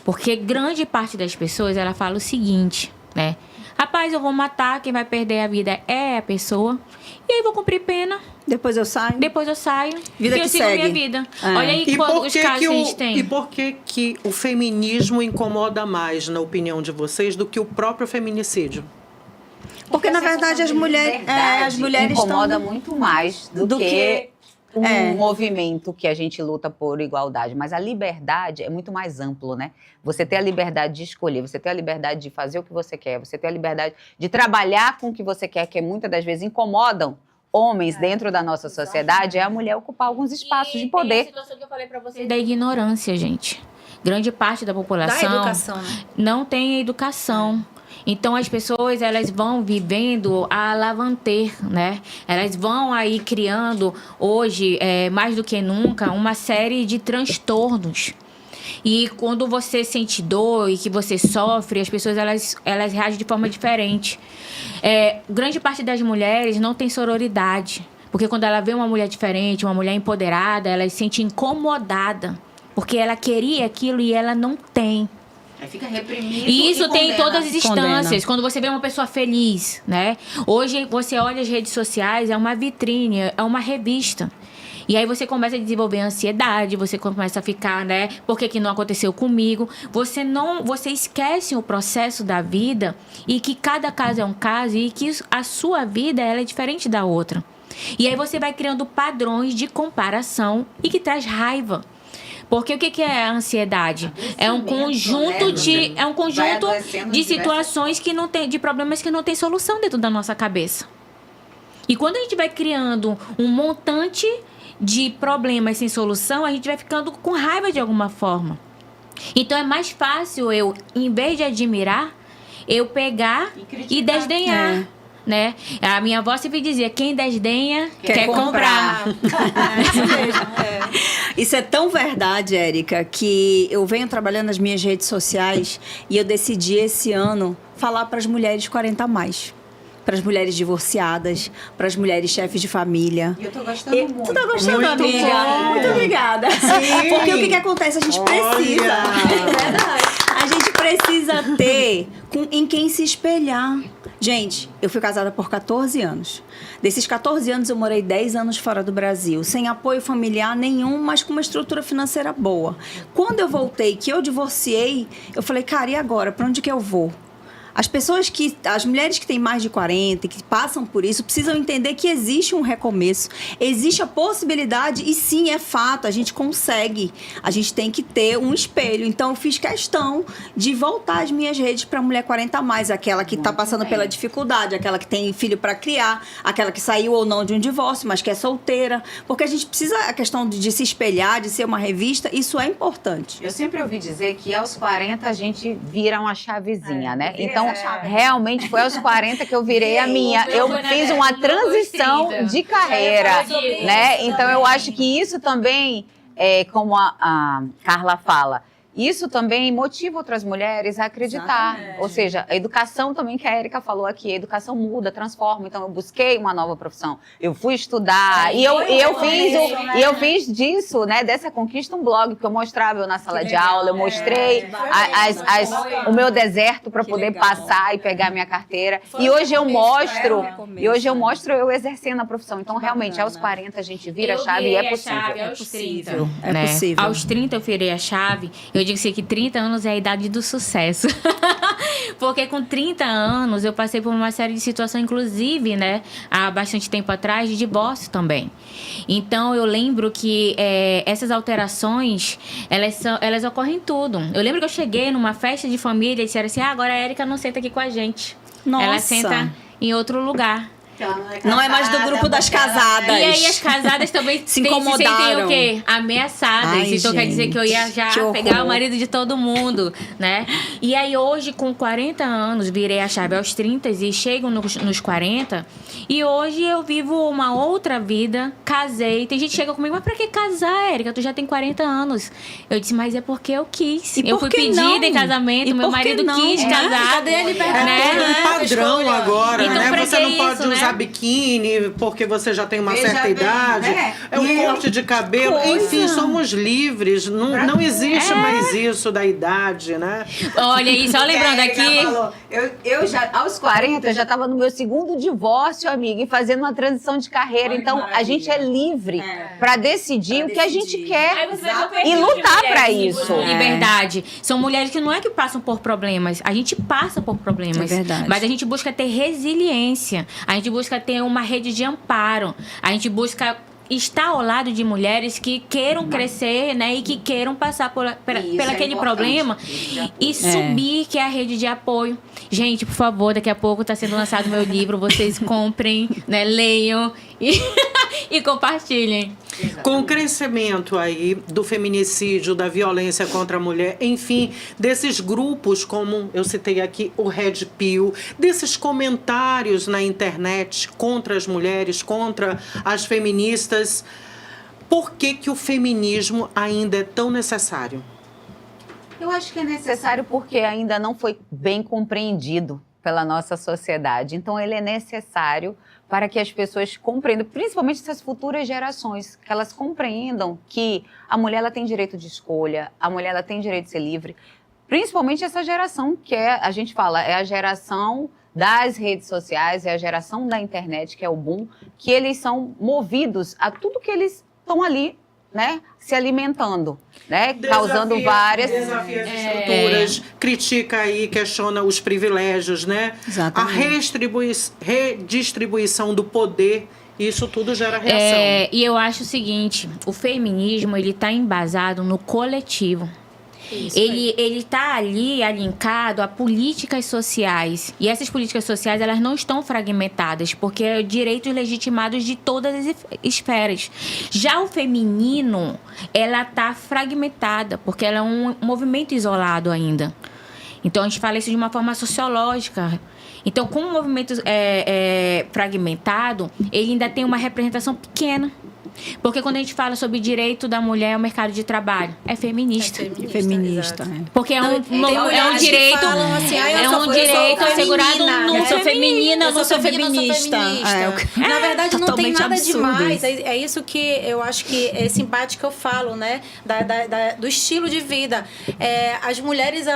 Porque grande parte das pessoas, ela fala o seguinte, né? Rapaz, eu vou matar, quem vai perder a vida é a pessoa. E aí vou cumprir pena, Depois eu saio. depois eu saio Vida e eu que sigo segue. minha vida. É. Olha aí E quantos casos que a gente tem. e por que o feminismo incomoda mais, na opinião de vocês, do que o próprio feminicídio? Porque, na essa verdade, questão as, de mulheres as mulheres incomoda estão... muito mais do que movimento que a gente luta por igualdade. Mas a liberdade é muito mais amplo, né? Você ter a liberdade de escolher, você ter a liberdade de fazer o que você quer, você ter a liberdade de trabalhar com o que você quer, que muitas das vezes incomodam homens dentro da nossa sociedade, é a mulher ocupar alguns espaços de Tem a poder. situação que eu falei pra vocês da ignorância, gente. Grande parte da população Da educação, né? não tem educação. Então as pessoas elas vão vivendo a alavanter, né? Elas vão aí criando hoje, mais do que nunca, uma série de transtornos. E quando você sente dor e que você sofre, as pessoas elas reagem de forma diferente. Grande parte das mulheres não tem sororidade. Porque quando ela vê uma mulher diferente, uma mulher empoderada, ela se sente incomodada. Porque ela queria aquilo e ela não tem. Aí fica reprimido E isso tem em condena. todas as instâncias. Condena. Quando você vê uma pessoa feliz, né? Hoje você olha as redes sociais, é uma vitrine, é uma revista. E aí você começa a desenvolver ansiedade, você começa a ficar, né? Por que não aconteceu comigo? Você esquece o processo da vida e que cada caso é um caso e que a sua vida ela é diferente da outra. E aí você vai criando padrões de comparação e que traz raiva. Porque o que é a ansiedade? É um conjunto de situações que não tem, de problemas que não tem solução dentro da nossa cabeça. E quando a gente vai criando um montante de problemas sem solução, a gente vai ficando com raiva de alguma forma. Então é mais fácil eu, em vez de admirar, eu pegar e desdenhar. Né? A minha avó sempre dizia, quem desdenha quer comprar. Isso é tão verdade, Érica, que eu venho trabalhando nas minhas redes sociais e eu decidi esse ano falar para as mulheres 40 a mais. Para as mulheres divorciadas, para as mulheres chefes de família. E eu tô gostando muito. Tu tá gostando, Muito amiga? bom. Muito obrigada. Sim. Porque o que acontece? A gente precisa. Olha. É verdade. A gente precisa ter em quem se espelhar. Gente, eu fui casada por 14 anos. Desses 14 anos, eu morei 10 anos fora do Brasil, sem apoio familiar nenhum, mas com uma estrutura financeira boa. Quando eu voltei, que eu divorciei, eu falei, cara, e agora? Para onde que eu vou? As mulheres que têm mais de 40, que passam por isso, precisam entender que existe um recomeço, existe a possibilidade e sim, é fato, a gente consegue. A gente tem que ter um espelho. Então, eu fiz questão de voltar as minhas redes para a mulher 40 a mais, aquela que está passando pela dificuldade, aquela que tem filho para criar, aquela que saiu ou não de um divórcio, mas que é solteira. Porque a gente precisa, a questão de se espelhar, de ser uma revista, isso é importante. Eu sempre ouvi dizer que aos 40 a gente vira uma chavezinha, né? Então, realmente foi aos 40 que eu virei a minha. Eu fiz uma transição de carreira, né? Então, eu acho que isso também, como a Carla fala, isso também motiva outras mulheres a acreditar. Exatamente. Ou seja, a educação também, que a Érica falou aqui, a educação muda, transforma. Então, eu busquei uma nova profissão. Eu fui estudar. E eu fiz disso, né, dessa conquista, um blog, que eu mostrava eu na sala de aula, eu mostrei o meu deserto para poder passar e pegar a minha carteira. E hoje eu mostro eu exercendo a profissão. Então, realmente, aos 40 a gente vira a chave e é possível. Aos 30, É né? possível. Aos 30 eu virei a chave. Eu digo assim que 30 anos é a idade do sucesso. Porque com 30 anos eu passei por uma série de situações, inclusive, né, há bastante tempo atrás, de divórcio também. Então eu lembro que essas alterações, elas ocorrem em tudo. Eu lembro que eu cheguei numa festa de família e disseram assim, agora a Érica não senta aqui com a gente. Nossa. Ela senta em outro lugar. Não é mais do grupo das casadas. E aí as casadas também Se sentem incomodaram. o quê? Ameaçadas. Ai, Então quer dizer que eu ia gente, já que horror. pegar o marido de todo mundo, né? E aí hoje, com 40 anos, virei a chave aos 30 e chego nos 40. E hoje eu vivo uma outra vida, casei. Tem gente que chega comigo, mas pra que casar, Érica? Tu já tem 40 anos. Eu disse, mas é porque eu quis. E Eu por fui que pedida não? em casamento, E meu por que marido não? quis casar. É tudo um padrão agora, Então, né? pra Você que não pode isso, usar usar biquíni porque você já tem uma Veja certa bem, idade. né? É o E corte de cabelo. coisa. Enfim, somos livres. Não existe mais isso da idade, né? Olha aí, só lembrando Érica aqui. falou, eu já, aos 40, eu já estava no meu segundo divórcio, amiga, e fazendo uma transição de carreira. Olha que Então, a maravilha. gente é livre para decidir Pra o que a gente decidir. quer. Aí você vai ver o E perfil de lutar mulheres pra que isso. buscam liberdade. São mulheres que não é que passam por problemas, a gente passa por problemas. É verdade. Mas a gente busca ter resiliência, a gente busca ter uma rede de amparo, a gente busca estar ao lado de mulheres que queiram crescer, né, e que queiram passar por Isso é aquele importante. problema e subir, que é a rede de apoio. Gente, por favor, daqui a pouco está sendo lançado meu livro, vocês comprem, né, leiam e compartilhem. Com o crescimento aí do feminicídio, da violência contra a mulher, enfim, desses grupos, como eu citei aqui, o Red Pill, desses comentários na internet contra as mulheres, contra as feministas, por que o feminismo ainda é tão necessário? Eu acho que é necessário porque ainda não foi bem compreendido pela nossa sociedade. Então, ele é necessário para que as pessoas compreendam, principalmente essas futuras gerações, que elas compreendam que a mulher ela tem direito de escolha, a mulher ela tem direito de ser livre, principalmente essa geração que é, a gente fala, é a geração das redes sociais, é a geração da internet, que é o boom, que eles são movidos a tudo que eles estão ali, né, se alimentando, né, causando várias... Desafia as estruturas, critica aí, questiona os privilégios, né? Exatamente. A redistribuição do poder, isso tudo gera reação. E eu acho o seguinte, o feminismo, ele está embasado no coletivo. Ele está ali alinkado a políticas sociais. E essas políticas sociais, elas não estão fragmentadas, porque é direitos legitimados de todas as esferas. Já o feminino, ela está fragmentada, porque ela é um movimento isolado ainda. Então, a gente fala isso de uma forma sociológica. Então, como o movimento é fragmentado, ele ainda tem uma representação pequena. Porque quando a gente fala sobre direito da mulher ao mercado de trabalho, é feminista. Feminista, né? Porque é um mulheres que direito, falam assim, "Ah, eu é sou- um eu sou direito assegurado feminina, no né? Eu sou feminina, eu não sou feminina, feminista. Na verdade, não tem totalmente nada absurdo demais. isso. É isso que eu acho que é simpático que eu falo, né? Do estilo de vida. As mulheres,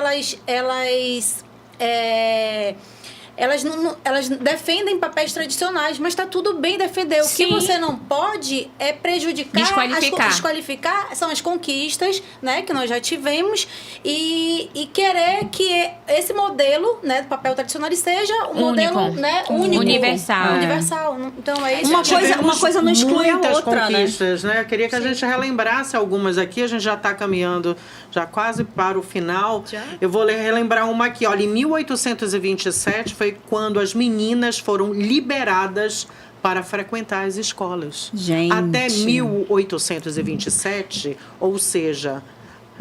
elas defendem papéis tradicionais, mas está tudo bem defender. O que Sim. você não pode é prejudicar, desqualificar são as conquistas, né, que nós já tivemos e querer que esse modelo, né, do papel tradicional ele seja um modelo, né, único, Universal. universal. Então é isso. Uma coisa não exclui a muitas outra, né? conquistas, né? Eu queria que a gente relembrasse algumas aqui. A gente já está caminhando já quase para o final. Já? Eu vou relembrar uma aqui. Olha, em 1827 foi quando as meninas foram liberadas para frequentar as escolas. Gente. Até 1827, ou seja,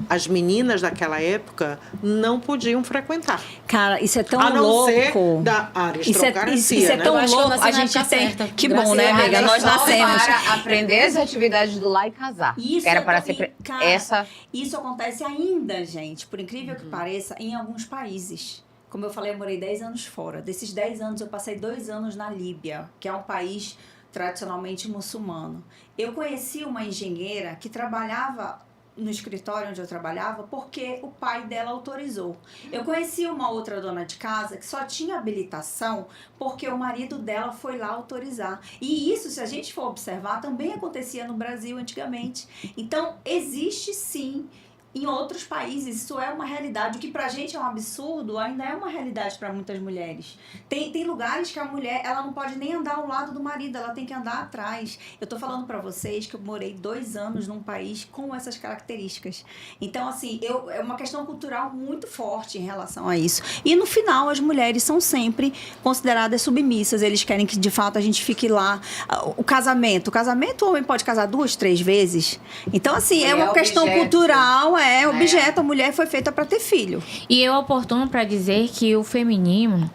as meninas daquela época não podiam frequentar. Cara, isso é tão A não louco. ser da aristocracia, Isso é né? tão Eu acho que eu louco. nasci A na gente época tem. certa. Que bom, né, Graças a amiga? Deus. Nós nascemos. Para aprender as atividades do lar e casar. Isso Era é para tão- ser cara, essa... Isso acontece ainda, gente, por incrível que pareça, em alguns países. Como eu falei, eu morei 10 anos fora. Desses 10 anos, eu passei 2 anos na Líbia, que é um país tradicionalmente muçulmano. Eu conheci uma engenheira que trabalhava no escritório onde eu trabalhava porque o pai dela autorizou. Eu conheci uma outra dona de casa que só tinha habilitação porque o marido dela foi lá autorizar. E isso, se a gente for observar, também acontecia no Brasil antigamente. Então, existe sim em outros países, isso é uma realidade. O que pra gente é um absurdo, ainda é uma realidade para muitas mulheres. Tem lugares que a mulher, ela não pode nem andar ao lado do marido, ela tem que andar atrás. Eu tô falando para vocês que eu morei 2 anos num país com essas características. Então, assim, é uma questão cultural muito forte em relação a isso. E no final, as mulheres são sempre consideradas submissas. Eles querem que, de fato, a gente fique lá. O casamento, o homem pode casar 2, 3 vezes. Então, assim, é uma questão objeto. cultural, objeto, a mulher foi feita para ter filho. E eu oportuno para dizer que o feminismo,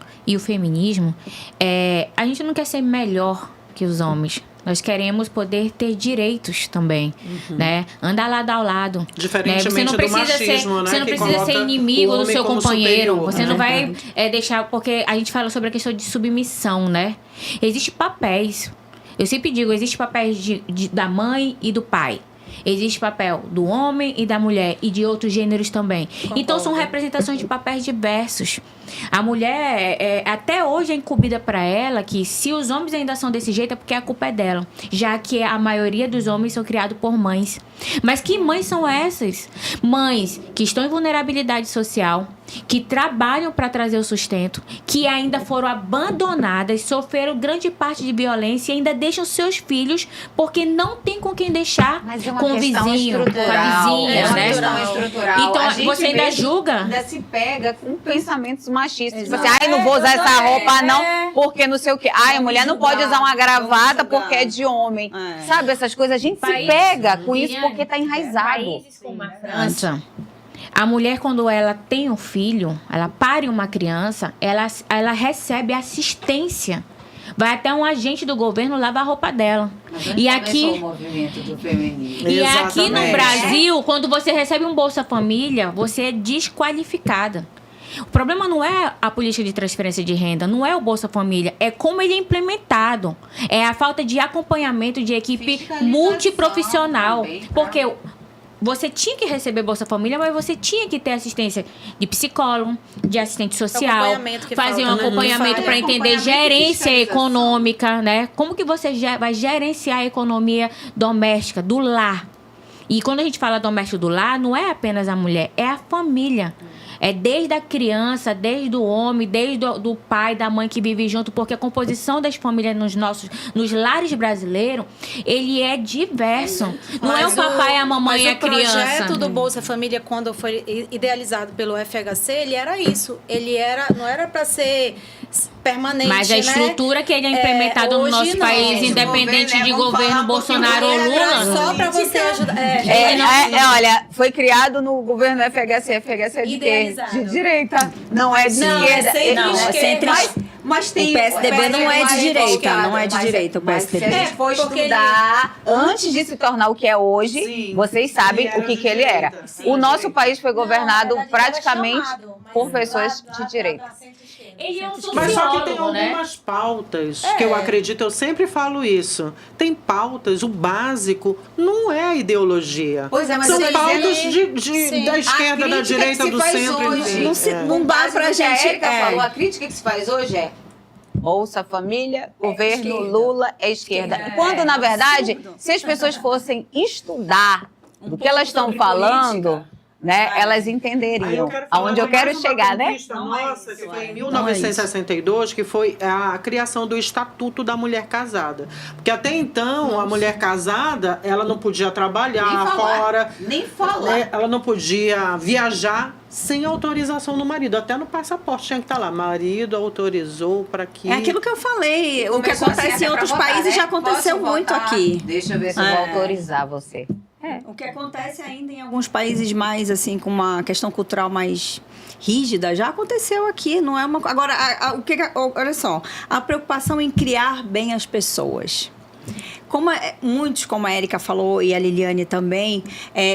a gente não quer ser melhor que os homens. Nós queremos poder ter direitos também, né? Andar lado ao lado. Diferentemente Você não do precisa machismo, né? Você não Que precisa ser coloca inimigo o do homem seu como companheiro. superior. Você É não vai verdade. deixar... Porque a gente fala sobre a questão de submissão, né? Existem papéis. Eu sempre digo, existe papéis da mãe e do pai. Existe papel do homem e da mulher e de outros gêneros também. Então, são representações de papéis diversos. A mulher, até hoje, é incumbida para ela que se os homens ainda são desse jeito é porque a culpa é dela. Já que a maioria dos homens são criados por mães. Mas que mães são essas? Mães que estão em vulnerabilidade social, que trabalham para trazer o sustento, que ainda foram abandonadas, sofreram grande parte de violência e ainda deixam seus filhos porque não tem com quem deixar, Mas é uma com o questão vizinho, com a estrutural, vizinha, é uma né? questão estrutural. Então, A gente você ainda mesmo julga? ainda se pega com pensamentos machistas. Tipo assim, Exato. ai, não vou usar essa roupa, é. não, porque não sei o quê. Ai, a mulher não pode usar uma gravata porque é de homem. É. Sabe, essas coisas, a gente se País- pega com isso Viviane, porque tá enraizado. Países como a França, a mulher, quando ela tem um filho, ela pare uma criança, ela recebe assistência. Vai até um agente do governo lavar a roupa dela. E aqui, o movimento do feminismo. e aqui no Exatamente. Brasil, quando você recebe um Bolsa Família, você é desqualificada. O problema não é a política de transferência de renda, não é o Bolsa Família, é como ele é implementado. É a falta de acompanhamento de equipe Fiscalização multiprofissional. também, tá? Porque você tinha que receber Bolsa Família, mas você tinha que ter assistência de psicólogo, de assistente social, acompanhamento que fazer um falta, né? acompanhamento Falta para entender acompanhamento e gerência fiscalização. econômica, né? Como que você vai gerenciar a economia doméstica, do lar? E quando a gente fala doméstico do lar, não é apenas a mulher, é a família. É desde a criança, desde o homem, desde do pai, da mãe que vive junto, porque a composição das famílias nos lares brasileiros, ele é diverso. Não é o papai, a mamãe e a criança. Mas o projeto do Bolsa Família, quando foi idealizado pelo FHC, ele era isso. Ele não era para ser permanente, Mas a né? estrutura que ele é implementado no hoje nosso não. país, Esse independente de vamos falar governo um pouquinho Bolsonaro ou Ele era Lula... só para você ajudar. Olha, foi criado no governo do FHC. FHC é de quê? Idealizado. De direita. Não é de esquerda. centro-esquerda. Mas tem O PSDB não é de direita, não é de Mas- direita o mas PSDB. se a gente for porque estudar, antes de se tornar o que é hoje, Sim, vocês sabem ele era o que de ele era. direita. Sim, O de nosso direita. país foi governado Não, na verdade, praticamente era chamado, mas por pessoas lá de direita. da centro-esquerda. Ele é um Mas só que tem sociólogo, né? algumas pautas que eu acredito, eu sempre falo isso. Tem pautas, o básico não é a ideologia. Pois é, mas São eu tô pautas dizendo- Sim. da esquerda, A da crítica direita, que se do faz centro. hoje. enfim. Não dá pra Mas o que a gente- Érica falou, a crítica que se faz hoje é Bolsa Família, governo esquerda. Lula é esquerda. Quando, na verdade, se as pessoas fossem estudar do que elas estão falando, né, elas Aí entenderiam quero falar aonde eu de quero mais uma chegar, né? conquista nossa, que foi em Não é 1962, que foi a criação do Estatuto da Mulher Casada. Porque até então, a mulher casada, ela não podia trabalhar fora, Nem falar. né? Ela não podia viajar sem autorização do marido. Até no passaporte tinha que estar lá. Marido autorizou para que... É aquilo que eu falei. O que Começou assim, acontece até em outros pra votar, países né? já aconteceu Posso muito votar? aqui. Deixa eu ver se eu É. vou autorizar você. O que acontece ainda em alguns países mais, assim, com uma questão cultural mais rígida, já aconteceu aqui, não é uma... Agora, olha só, a preocupação em criar bem as pessoas. Muitos, como a Érica falou e a Liliane também,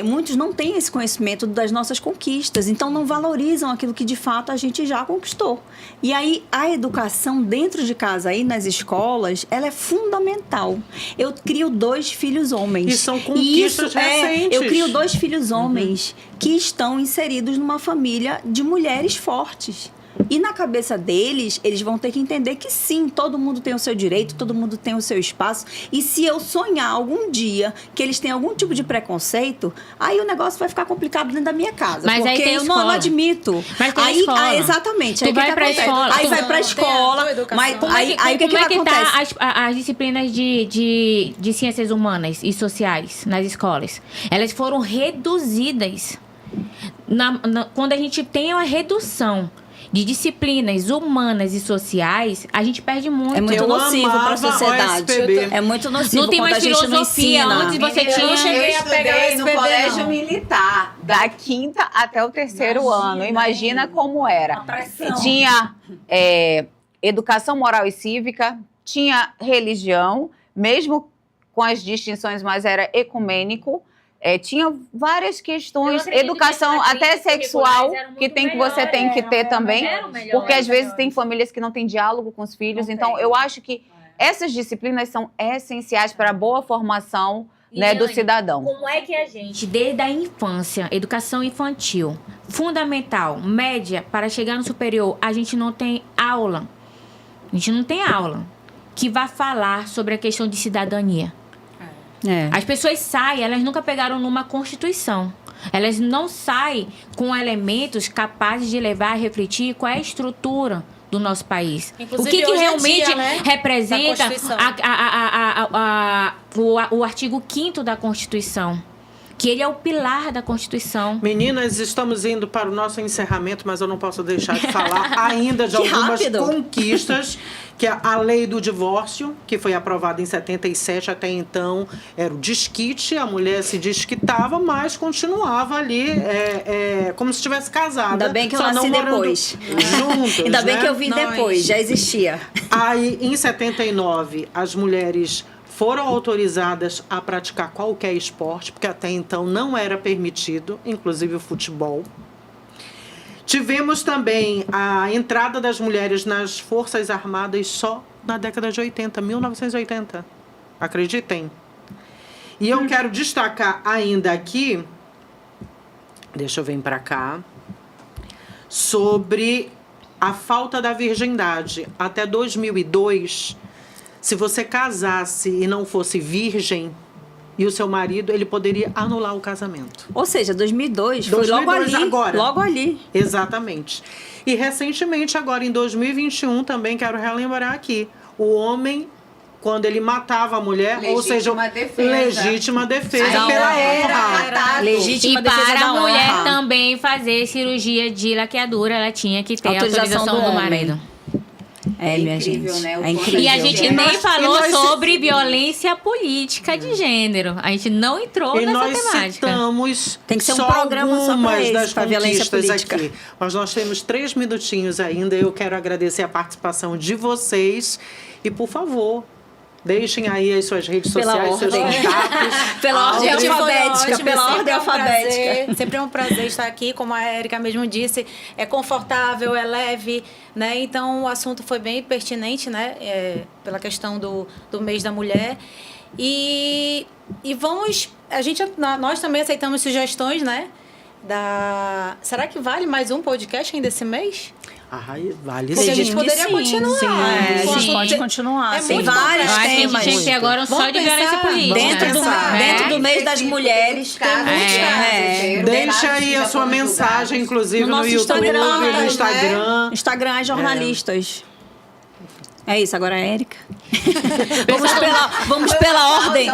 muitos não têm esse conhecimento das nossas conquistas, então não valorizam aquilo que de fato a gente já conquistou. E aí a educação dentro de casa, aí nas escolas, ela é fundamental. Eu crio 2 filhos homens. E são conquistas recentes. Eu crio 2 filhos homens que estão inseridos numa família de mulheres fortes. E na cabeça deles, eles vão ter que entender que sim, todo mundo tem o seu direito, todo mundo tem o seu espaço. E se eu sonhar algum dia que eles têm algum tipo de preconceito, aí o negócio vai ficar complicado dentro da minha casa. Mas aí porque tem eu escola. não admito. Mas tem aí, escola. exatamente. Tu Aí o que vai que pra acontece? escola. Aí Tu- vai pra Tem a escola. tua educação. Mas Como é que, aí o que como é que acontece? tá as disciplinas de ciências humanas e sociais nas escolas? Elas foram reduzidas. Quando a gente tem uma redução de disciplinas humanas e sociais, a gente perde muito. É muito Eu nocivo para a amava sociedade. OSPB. É muito nocivo Não tem quando mais a gente não filosofia. ensina. Antes você Eu tinha... cheguei a pegar pegar no SPB, colégio não. militar, da 5ª até o 3º ano. Imagina como era. Tinha educação moral e cívica, tinha religião, mesmo com as distinções, mas era ecumênico. Tinha várias questões, Eu acredito educação que as até matrizes sexual, curriculares eram que muito tem que você tem que ter também, eram melhores, porque às vezes melhores. tem famílias que não têm diálogo com os filhos. Não Então, tem. eu acho que essas disciplinas são essenciais para a boa formação, né, do Elaine, cidadão. Como é que a gente, desde a infância, educação infantil, fundamental, média, para chegar no superior, a gente não tem aula? A gente não tem aula que vá falar sobre a questão de cidadania. As pessoas saem, elas nunca pegaram numa Constituição. Elas não saem com elementos capazes de levar a refletir qual é a estrutura do nosso país. Inclusive, o que hoje é realmente dia, né, representa da Constituição. o artigo 5º da Constituição, que ele é o pilar da Constituição. Meninas, estamos indo para o nosso encerramento, mas eu não posso deixar de falar ainda de Que algumas rápido. conquistas, que é a lei do divórcio, que foi aprovada em 77, até então era o desquite, a mulher se desquitava, mas continuava ali como se estivesse casada. Ainda bem que eu só nasci não morando depois. juntas, Ainda bem né? que eu vim Nós. depois, já existia. Aí, em 79, as mulheres foram autorizadas a praticar qualquer esporte, porque até então não era permitido, inclusive o futebol. Tivemos também a entrada das mulheres nas Forças Armadas só na década de 80, 1980. Acreditem. E eu quero destacar ainda aqui, deixa eu vir para cá, sobre a falta da virgindade. Até 2002, se você casasse e não fosse virgem, e o seu marido, ele poderia anular o casamento. Ou seja, 2002 foi 2002 logo ali. agora. Logo ali. Exatamente. E recentemente, agora em 2021, também quero relembrar aqui, o homem, quando ele matava a mulher, ou seja, legítima defesa Aí pela era honra. catado. Legítima E defesa para da a mulher honra. também fazer cirurgia de laqueadura, ela tinha que ter a Autorização autorização do do homem. marido. Minha incrível, gente. né? O É quanto incrível. E a gente E nem nós- falou e nós- sobre violência política de gênero. A gente não entrou E nessa nós temática. citamos Tem que ser um só programa só pra algumas isso, das pra violência conquistas política. aqui. Mas nós temos 3 minutinhos ainda. Eu quero agradecer a participação de vocês. E, por favor, deixem aí as suas redes Pela sociais, seus ordem. contatos. Pela ordem Gente, foi alfabética, ótimo, pela sempre ordem é um prazer, alfabética. sempre é um prazer estar aqui, como a Érica mesmo disse, é confortável, é leve, né? Então o assunto foi bem pertinente, né? Pela questão do mês da mulher. E vamos, nós também aceitamos sugestões, né? Será que vale mais um podcast ainda esse mês? Ai, vale Porque a gente sim. poderia continuar. sim. A gente Sim. pode continuar. É Tem muito vários Eu acho que a gente temas. tinha que ter agora um só Vamos de violência pensar. política. Dentro do mês das mulheres. Deixa aí a sua mensagem, inclusive, No no, nosso YouTube, Instagram, no né? Instagram. Instagram é jornalistas. É isso, agora é Érica. Vamos pela ordem.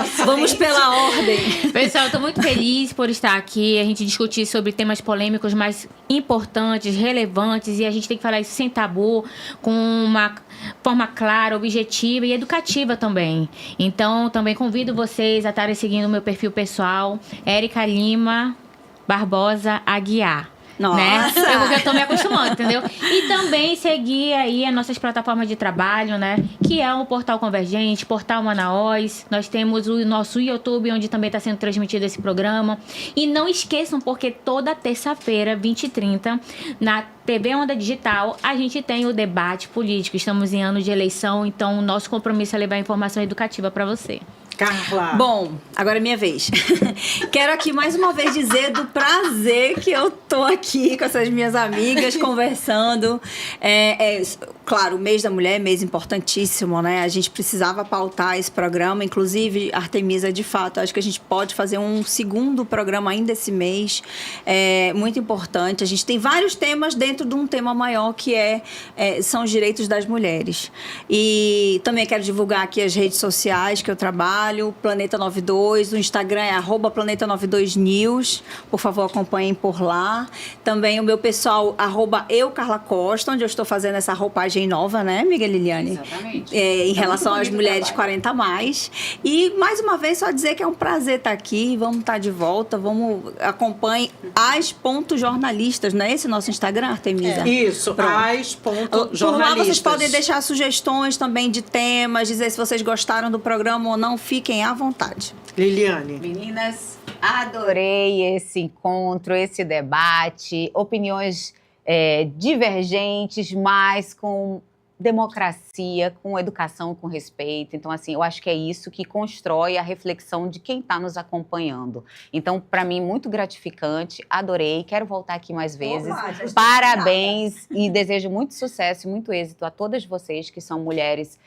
Pessoal, eu tô muito feliz por estar aqui, a gente discutir sobre temas polêmicos, mas importantes, relevantes, e a gente tem que falar isso sem tabu, com uma forma clara, objetiva e educativa também. Então, também convido vocês a estarem seguindo o meu perfil pessoal, Érica Lima Barbosa Aguiar. Nossa! Né? Porque eu tô me acostumando, entendeu? E também seguir aí as nossas plataformas de trabalho, né? Que é o Portal Convergente, Portal Manaus. Nós temos o nosso YouTube, onde também está sendo transmitido esse programa. E não esqueçam, porque toda terça-feira, 20h30, na TV Onda Digital, a gente tem o debate político. Estamos em ano de eleição, então o nosso compromisso é levar informação educativa para você. Carla. Bom, agora é minha vez. Quero aqui mais uma vez dizer do prazer que eu tô aqui com essas minhas amigas conversando. Claro, o mês da mulher é mês importantíssimo, né? A gente precisava pautar esse programa. Inclusive, Artemisa, de fato, acho que a gente pode fazer um segundo programa ainda esse mês. É muito importante. A gente tem vários temas dentro de um tema maior que são os direitos das mulheres. E também quero divulgar aqui as redes sociais que eu trabalho. Planeta 92, o Instagram é @planeta92news. Por favor, acompanhem por lá. Também o meu pessoal, @eucarlacosta, onde eu estou fazendo essa roupagem abordagem nova, né, amiga Liliane? Exatamente. Em Tá relação muito às bonito o mulheres trabalho. 40 a mais. E, mais uma vez, só dizer que é um prazer estar aqui. Vamos estar de volta. Acompanhe as.jornalistas, não é esse nosso Instagram, Artemisa? Isso, Pronto. as.jornalistas. Por lá vocês podem deixar sugestões também de temas, dizer se vocês gostaram do programa ou não. Fiquem à vontade. Liliane. Meninas, adorei esse encontro, esse debate, opiniões divergentes, mas com democracia, com educação, com respeito. Então, assim, eu acho que é isso que constrói a reflexão de quem está nos acompanhando. Então, para mim, muito gratificante, adorei, quero voltar aqui mais vezes. Opa, já estou Parabéns e desejo muito sucesso e muito êxito a todas vocês que são mulheres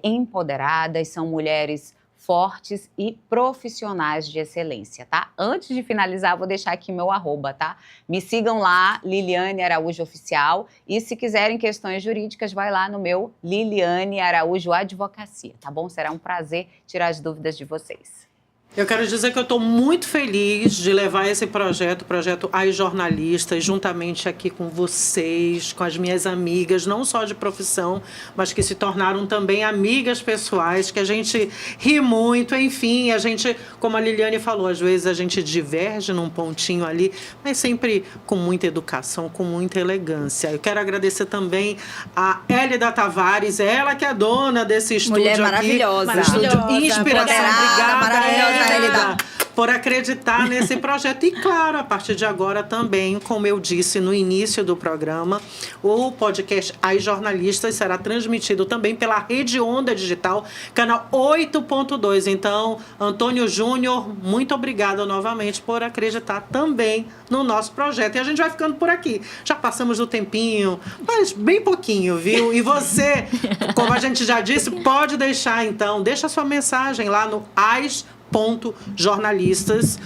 empoderadas, são mulheres fortes e profissionais de excelência, tá? Antes de finalizar, vou deixar aqui meu @, tá? Me sigam lá, Liliane Araújo Oficial, e se quiserem questões jurídicas, vai lá no meu Liliane Araújo Advocacia, tá bom? Será um prazer tirar as dúvidas de vocês. Eu quero dizer que eu estou muito feliz de levar esse projeto, o projeto As Jornalistas, juntamente aqui com vocês, com as minhas amigas, não só de profissão, mas que se tornaram também amigas pessoais, que a gente ri muito, enfim, a gente, como a Liliane falou, às vezes a gente diverge num pontinho ali, mas sempre com muita educação, com muita elegância. Eu quero agradecer também a Hélida Tavares, ela que é dona desse estúdio Mulher aqui. maravilhosa. Estúdio Maravilhosa, Inspiração. empoderada, Obrigada, maravilhosa, Hélida, por acreditar nesse projeto. E, claro, a partir de agora também, como eu disse no início do programa, o podcast As Jornalistas será transmitido também pela Rede Onda Digital, canal 8.2. Então, Antônio Júnior, muito obrigada novamente por acreditar também no nosso projeto. E a gente vai ficando por aqui. Já passamos do tempinho, mas bem pouquinho, viu? E você, como a gente já disse, pode deixar, então, deixa sua mensagem lá no as.jornalistas,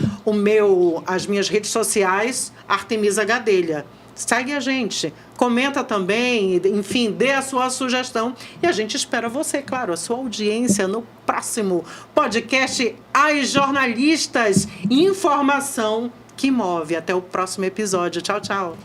as minhas redes sociais, Artemisa Gadelha. Segue a gente, comenta também, enfim, dê a sua sugestão. E a gente espera você, claro, a sua audiência no próximo podcast As Jornalistas. Informação que move. Até o próximo episódio. Tchau, tchau.